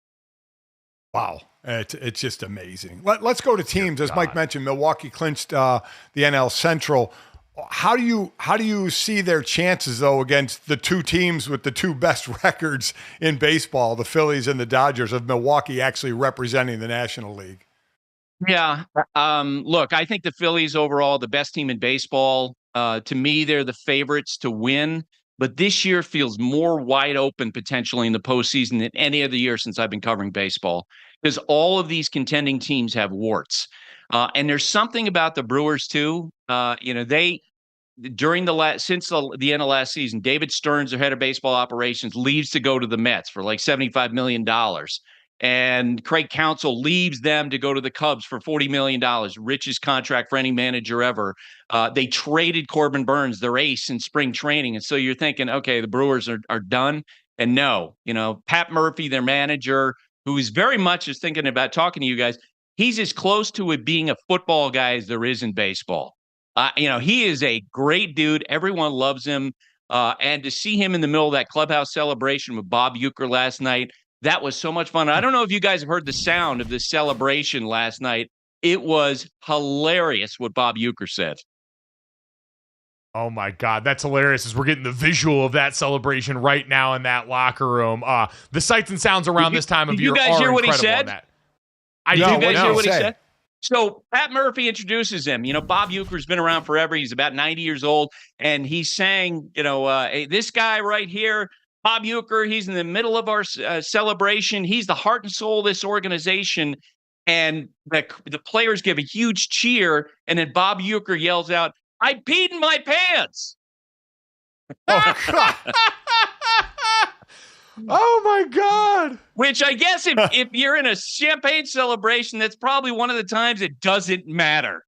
Wow. It's just amazing. Let's go to teams. As Mike mentioned, Milwaukee clinched the NL Central. How do you see their chances, though, against the two teams with the two best records in baseball, the Phillies and the Dodgers, of Milwaukee actually representing the National League? Yeah. Look, I think the Phillies overall, the best team in baseball. To me, they're the favorites to win. But this year feels more wide open potentially in the postseason than any other year since I've been covering baseball, because all of these contending teams have warts. And there's something about the Brewers too. They since the end of last season, David Stearns, their head of baseball operations, leaves to go to the Mets for like $75 million. And Craig Counsell leaves them to go to the Cubs for $40 million, richest contract for any manager ever. They traded Corbin Burns, their ace, in spring training. And so you're thinking, okay, the Brewers are done. And no, Pat Murphy, their manager, who is very much is thinking about talking to you guys, he's as close to it being a football guy as there is in baseball. He is a great dude. Everyone loves him. And to see him in the middle of that clubhouse celebration with Bob Uecker last night, that was so much fun. I don't know if you guys have heard the sound of this celebration last night. It was hilarious what Bob Uecker said. Oh my God, that's hilarious as we're getting the visual of that celebration right now in that locker room. The sights and sounds around this time of year are incredible. Did you guys hear what he said? Did you guys hear what he said? So Pat Murphy introduces him. Bob Uecker's been around forever. He's about 90 years old. And he's saying, hey, this guy right here, Bob Uecker, he's in the middle of our celebration. He's the heart and soul of this organization. And the players give a huge cheer. And then Bob Uecker yells out, I peed in my pants. Oh, God. Oh, my God. Which I guess if you're in a champagne celebration, that's probably one of the times it doesn't matter.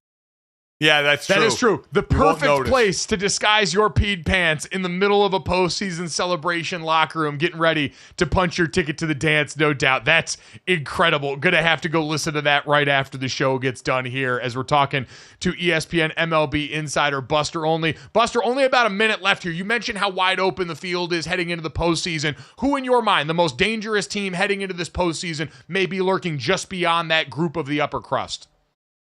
Yeah, that's true. That is true. The perfect place to disguise your peed pants in the middle of a postseason celebration locker room, getting ready to punch your ticket to the dance, no doubt. That's incredible. Gonna have to go listen to that right after the show gets done here as we're talking to ESPN MLB insider Buster Olney. Buster, only about a minute left here. You mentioned how wide open the field is heading into the postseason. Who, in your mind, the most dangerous team heading into this postseason, may be lurking just beyond that group of the upper crust?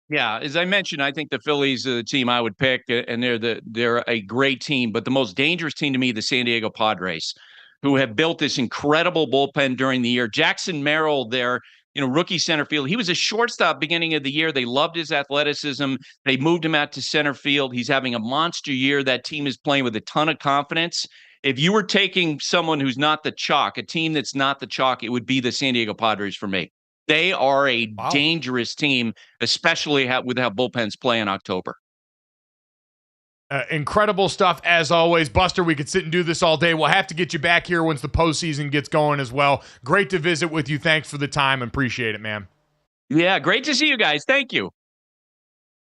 Yeah, as I mentioned, I think the Phillies are the team I would pick, and they're a great team. But the most dangerous team to me, the San Diego Padres, who have built this incredible bullpen during the year. Jackson Merrill, their rookie center field, he was a shortstop beginning of the year. They loved his athleticism. They moved him out to center field. He's having a monster year. That team is playing with a ton of confidence. If you were taking someone who's not the chalk, a team that's not the chalk, it would be the San Diego Padres for me. They are a dangerous team, especially with how bullpens play in October. Incredible stuff as always. Buster, we could sit and do this all day. We'll have to get you back here once the postseason gets going as well. Great to visit with you. Thanks for the time and appreciate it, man. Yeah, great to see you guys. Thank you.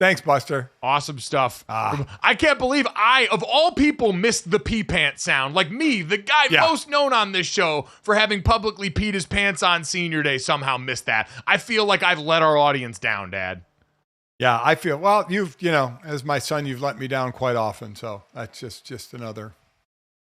Thanks, Buster. Awesome stuff. I can't believe I, of all people, missed the pee pants sound. Like me, the guy most known on this show for having publicly peed his pants on senior day, somehow missed that. I feel like I've let our audience down, Dad. Yeah, I feel, well, as my son, you've let me down quite often. So that's just another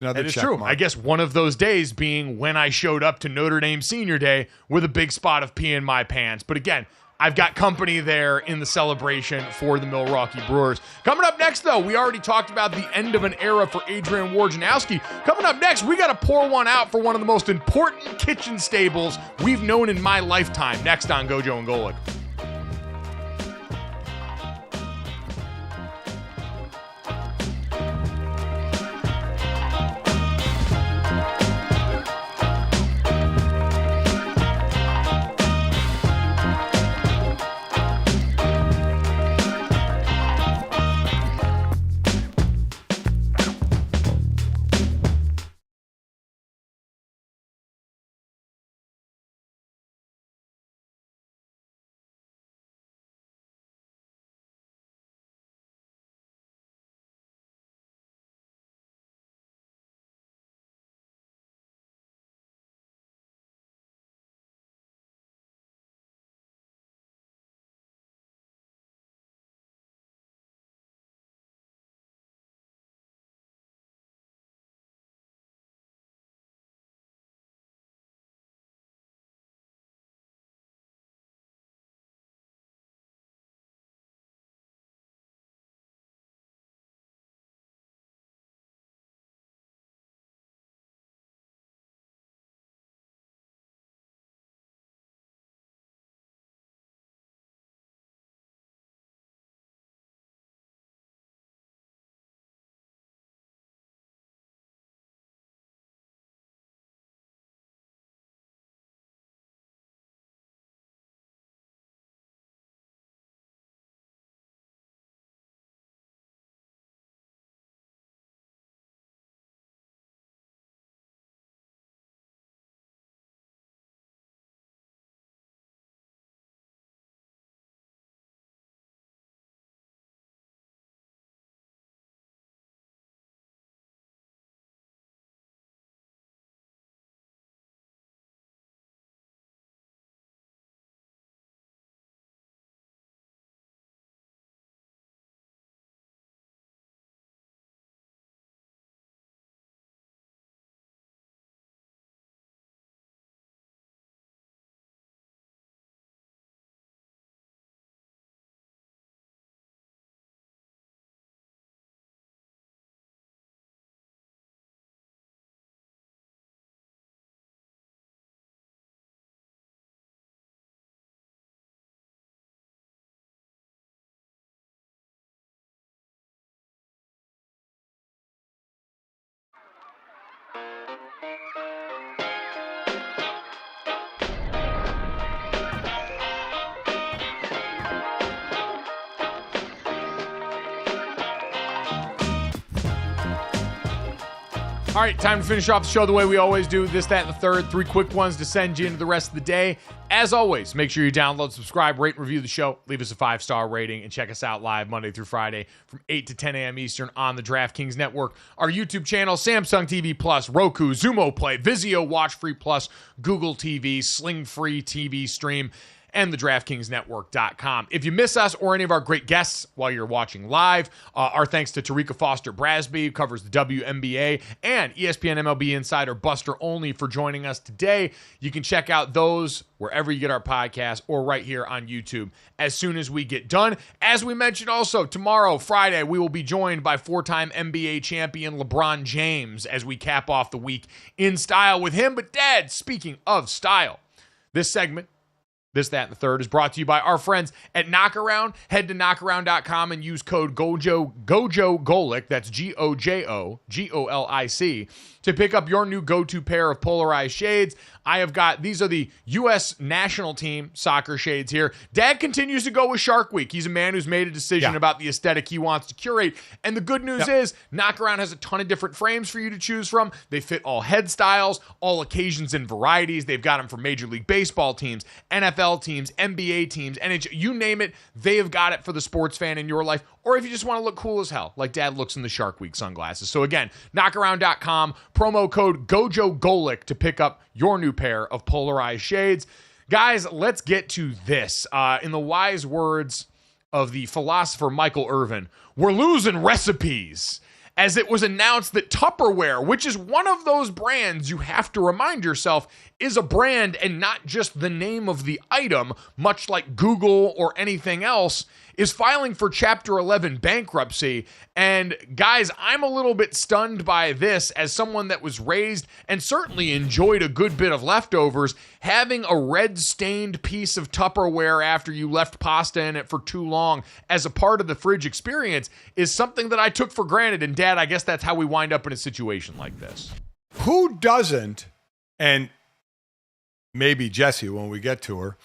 that is check true. mark. I guess one of those days being when I showed up to Notre Dame senior day with a big spot of pee in my pants. But again, I've got company there in the celebration for the Milwaukee Brewers. Coming up next, though, we already talked about the end of an era for Adrian Wojnarowski. Coming up next, we got to pour one out for one of the most important kitchen stables we've known in my lifetime. Next on GoJo and Golic. All right, time to finish off the show the way we always do. This, that, and the third. 3 quick ones to send you into the rest of the day. As always, make sure you download, subscribe, rate, and review the show. Leave us a 5-star rating and check us out live Monday through Friday from 8 to 10 a.m. Eastern on the DraftKings Network. Our YouTube channel, Samsung TV Plus, Roku, Xumo Play, Vizio Watch Free Plus, Google TV, Sling Free TV Stream, and the DraftKingsNetwork.com. If you miss us or any of our great guests while you're watching live, our thanks to Terrika Foster-Brasby, who covers the WNBA, and ESPN MLB insider Buster Olney for joining us today. You can check out those wherever you get our podcast or right here on YouTube as soon as we get done. As we mentioned also, tomorrow, Friday, we will be joined by 4-time NBA champion LeBron James as we cap off the week in style with him. But Dad, speaking of style, this segment, This, That, and the Third is brought to you by our friends at Knockaround. Head to knockaround.com and use code GoJo Golic, that's GOJO Golic, to pick up your new go-to pair of polarized shades. These are the U.S. national team soccer shades here. Dad continues to go with Shark Week. He's a man who's made a decision about the aesthetic he wants to curate. And the good news is Knockaround has a ton of different frames for you to choose from. They fit all head styles, all occasions and varieties. They've got them for Major League Baseball teams, NFL teams, NBA teams, NHL, you name it, they have got it for the sports fan in your life. Or if you just want to look cool as hell, like Dad looks in the Shark Week sunglasses. So again, knockaround.com, promo code GoJo Golic to pick up your new pair of polarized shades. Guys, let's get to this. In the wise words of the philosopher Michael Irvin, we're losing recipes, as it was announced that Tupperware, which is one of those brands you have to remind yourself is a brand and not just the name of the item, much like Google or anything else, is filing for Chapter 11 bankruptcy. And guys, I'm a little bit stunned by this as someone that was raised and certainly enjoyed a good bit of leftovers. Having a red-stained piece of Tupperware after you left pasta in it for too long as a part of the fridge experience is something that I took for granted. And Dad, I guess that's how we wind up in a situation like this. Who doesn't, and maybe Jessie when we get to her,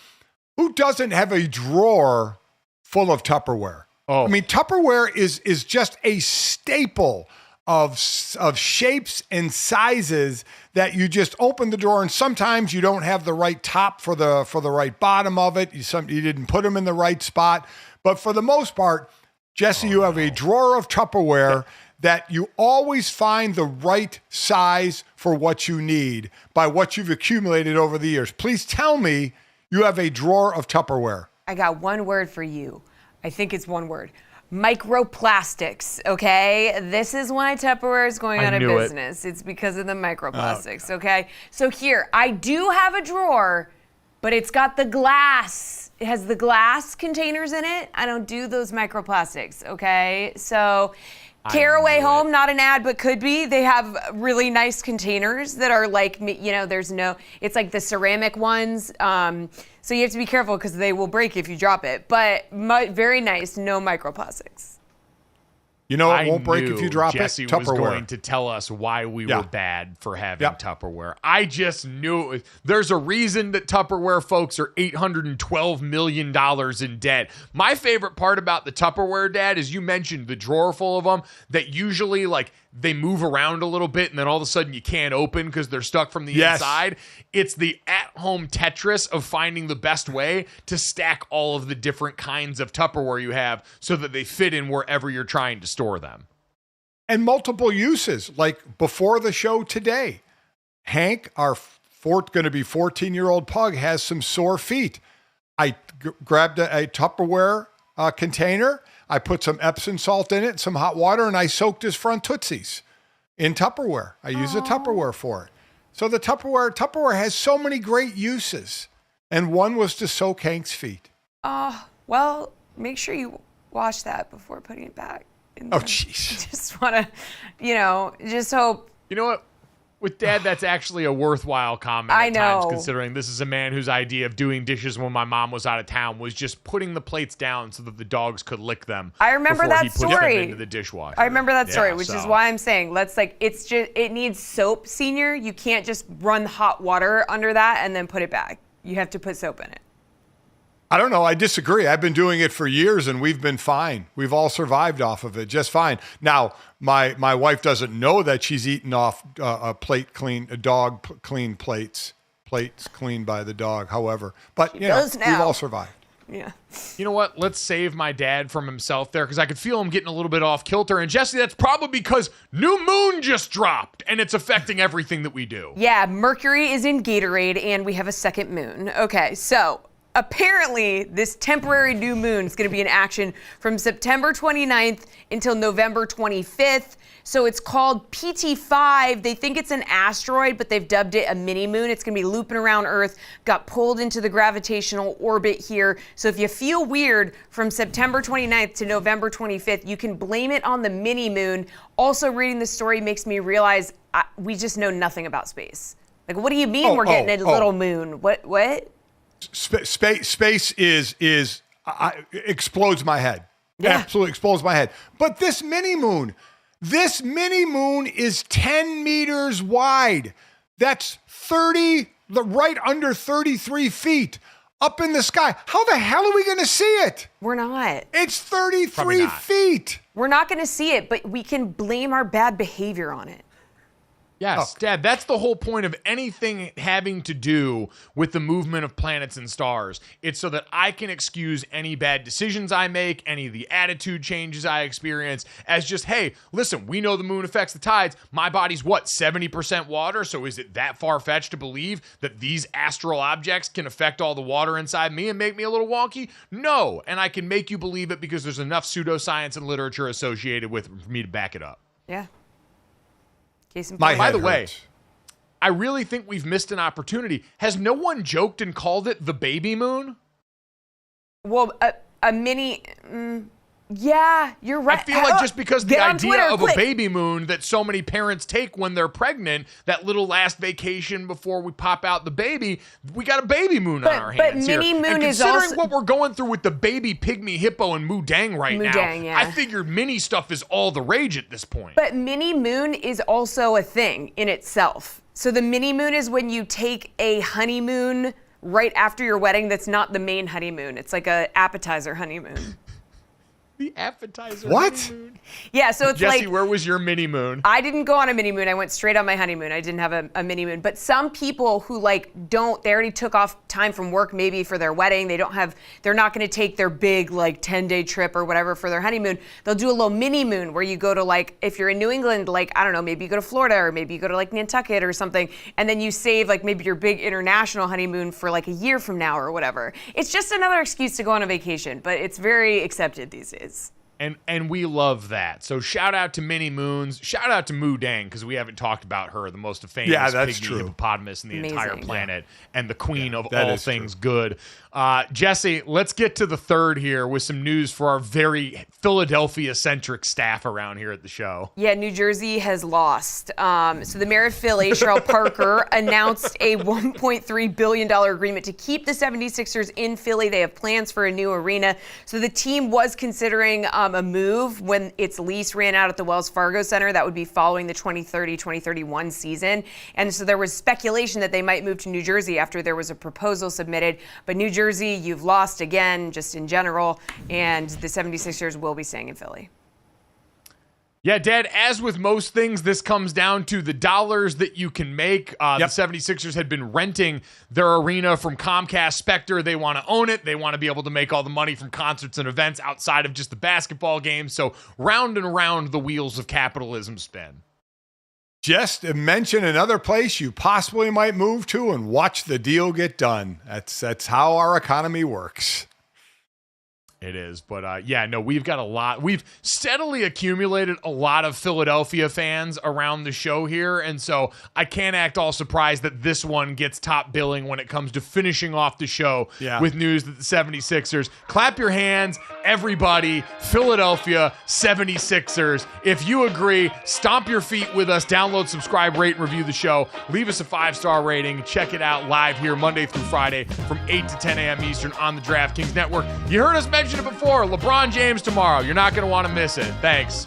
who doesn't have a drawer full of Tupperware? I mean, Tupperware is just a staple of shapes and sizes that you just open the drawer, and sometimes you don't have the right top for the right bottom of it. You didn't put them in the right spot. But for the most part, Jessie, you have a drawer of Tupperware that you always find the right size for what you need by what you've accumulated over the years. Please tell me you have a drawer of Tupperware. I got one word for you. I think it's one word. Microplastics, okay? This is why Tupperware is going out of business. It's because of the microplastics, okay? So here, I do have a drawer, but it's got the glass. It has the glass containers in it. I don't do those microplastics, okay? So Caraway Home, not an ad, but could be. They have really nice containers that are like, it's like the ceramic ones. So you have to be careful because they will break if you drop it. But very nice, no microplastics. You know it won't break if you drop Jessie it? Tupperware. Was going to tell us why we were bad for having Tupperware. I just knew there's a reason that Tupperware folks are $812 million in debt. My favorite part about the Tupperware, Dad, is you mentioned the drawer full of them that usually they move around a little bit and then all of a sudden you can't open because they're stuck from the inside. It's the at-home Tetris of finding the best way to stack all of the different kinds of Tupperware you have so that they fit in wherever you're trying to store them. And multiple uses, like before the show today. Hank, our going to be 14-year-old pug, has some sore feet. I grabbed a Tupperware container. I put some Epsom salt in it, some hot water, and I soaked his front tootsies in Tupperware. I use the Tupperware for it. So the Tupperware has so many great uses. And one was to soak Hank's feet. Well, make sure you wash that before putting it back. Oh, jeez. Just want to, just hope. You know what? With Dad, that's actually a worthwhile comment I at times, know. considering this is a man whose idea of doing dishes when my mom was out of town was just putting the plates down so that the dogs could lick them. I remember before that he pushed story. them into the dishwasher. I remember that story, which is so- why I'm saying it needs soap, Senior. You can't just run hot water under that and then put it back. You have to put soap in it. I don't know. I disagree. I've been doing it for years, and we've been fine. We've all survived off of it just fine. Now, my wife doesn't know that she's eaten off dog clean plates cleaned by the dog. However, but She does now. we've all survived. Yeah. You know what? Let's save my dad from himself there, because I could feel him getting a little bit off kilter. And Jesse, that's probably because new moon just dropped, and it's affecting everything that we do. Yeah, Mercury is in Gatorade, and we have a second moon. Okay, so apparently this temporary new moon is going to be in action from September 29th until November 25th. So it's called PT5. They think it's an asteroid, but they've dubbed it a mini moon. It's going to be looping around Earth, got pulled into the gravitational orbit here. So if you feel weird from September 29th to November 25th, you can blame it on the mini moon. Also, reading the story makes me realize we just know nothing about space. Like, what do you mean we're getting a little moon? What? Space is explodes my head. Yeah. Absolutely explodes my head. But this mini moon is 10 meters wide. That's right under 33 feet up in the sky. How the hell are we going to see it? We're not. It's 33 feet. We're not going to see it, but we can blame our bad behavior on it. Yes, Dad, that's the whole point of anything having to do with the movement of planets and stars. It's so that I can excuse any bad decisions I make, any of the attitude changes I experience, as just, hey, listen, we know the moon affects the tides. My body's 70% water? So is it that far-fetched to believe that these astral objects can affect all the water inside me and make me a little wonky? No, and I can make you believe it because there's enough pseudoscience and literature associated with it for me to back it up. Yeah. By the way, I really think we've missed an opportunity. Has no one joked and called it the baby moon? Well, a mini... yeah, you're right. I feel like just because the idea Twitter, of a baby moon that so many parents take when they're pregnant, that little last vacation before we pop out the baby, we got a baby moon on our hands here. But mini moon and is considering also... what we're going through with the baby pygmy hippo and Mudang right now, yeah. I figured mini stuff is all the rage at this point. But mini moon is also a thing in itself. So the mini moon is when you take a honeymoon right after your wedding that's not the main honeymoon. It's like an appetizer honeymoon. The appetizer. What? Honeymoon. Yeah, so it's Jesse, like... where was your mini moon? I didn't go on a mini moon. I went straight on my honeymoon. I didn't have a mini moon. But some people who they already took off time from work maybe for their wedding. They're not going to take their big 10-day trip or whatever for their honeymoon. They'll do a little mini moon where you go to if you're in New England, I don't know, maybe you go to Florida or maybe you go to Nantucket or something. And then you save maybe your big international honeymoon for a year from now or whatever. It's just another excuse to go on a vacation, but it's very accepted these days. And we love that. So shout out to Mini Moons. Shout out to Mudang, because we haven't talked about her, the most famous pygmy hippopotamus in the entire planet, and the queen of all things good. Jesse, let's get to the third here with some news for our very Philadelphia-centric staff around here at the show. Yeah, New Jersey has lost. So the mayor of Philly, Cheryl Parker, announced a $1.3 billion agreement to keep the 76ers in Philly. They have plans for a new arena. So the team was considering a move when its lease ran out at the Wells Fargo Center. That would be following the 2030-2031 season. And so there was speculation that they might move to New Jersey after there was a proposal submitted. But New Jersey, you've lost again, just in general, and the 76ers will be staying in Philly. Yeah, Dad, as with most things, this comes down to the dollars that you can make. The 76ers had been renting their arena from Comcast Spectre. They want to own it. They want to be able to make all the money from concerts and events outside of just the basketball game. So round and round the wheels of capitalism spin. Just mention another place you possibly might move to and watch the deal get done. That's how our economy works. It is. But yeah, no, we've got a lot. We've steadily accumulated a lot of Philadelphia fans around the show here. And so I can't act all surprised that this one gets top billing when it comes to finishing off the show with news that the 76ers. Clap your hands, everybody. Philadelphia 76ers. If you agree, stomp your feet with us. Download, subscribe, rate, and review the show. Leave us a 5-star rating. Check it out live here Monday through Friday from 8 to 10 a.m. Eastern on the DraftKings Network. You heard us mention it before. LeBron James tomorrow. You're not going to want to miss it. Thanks.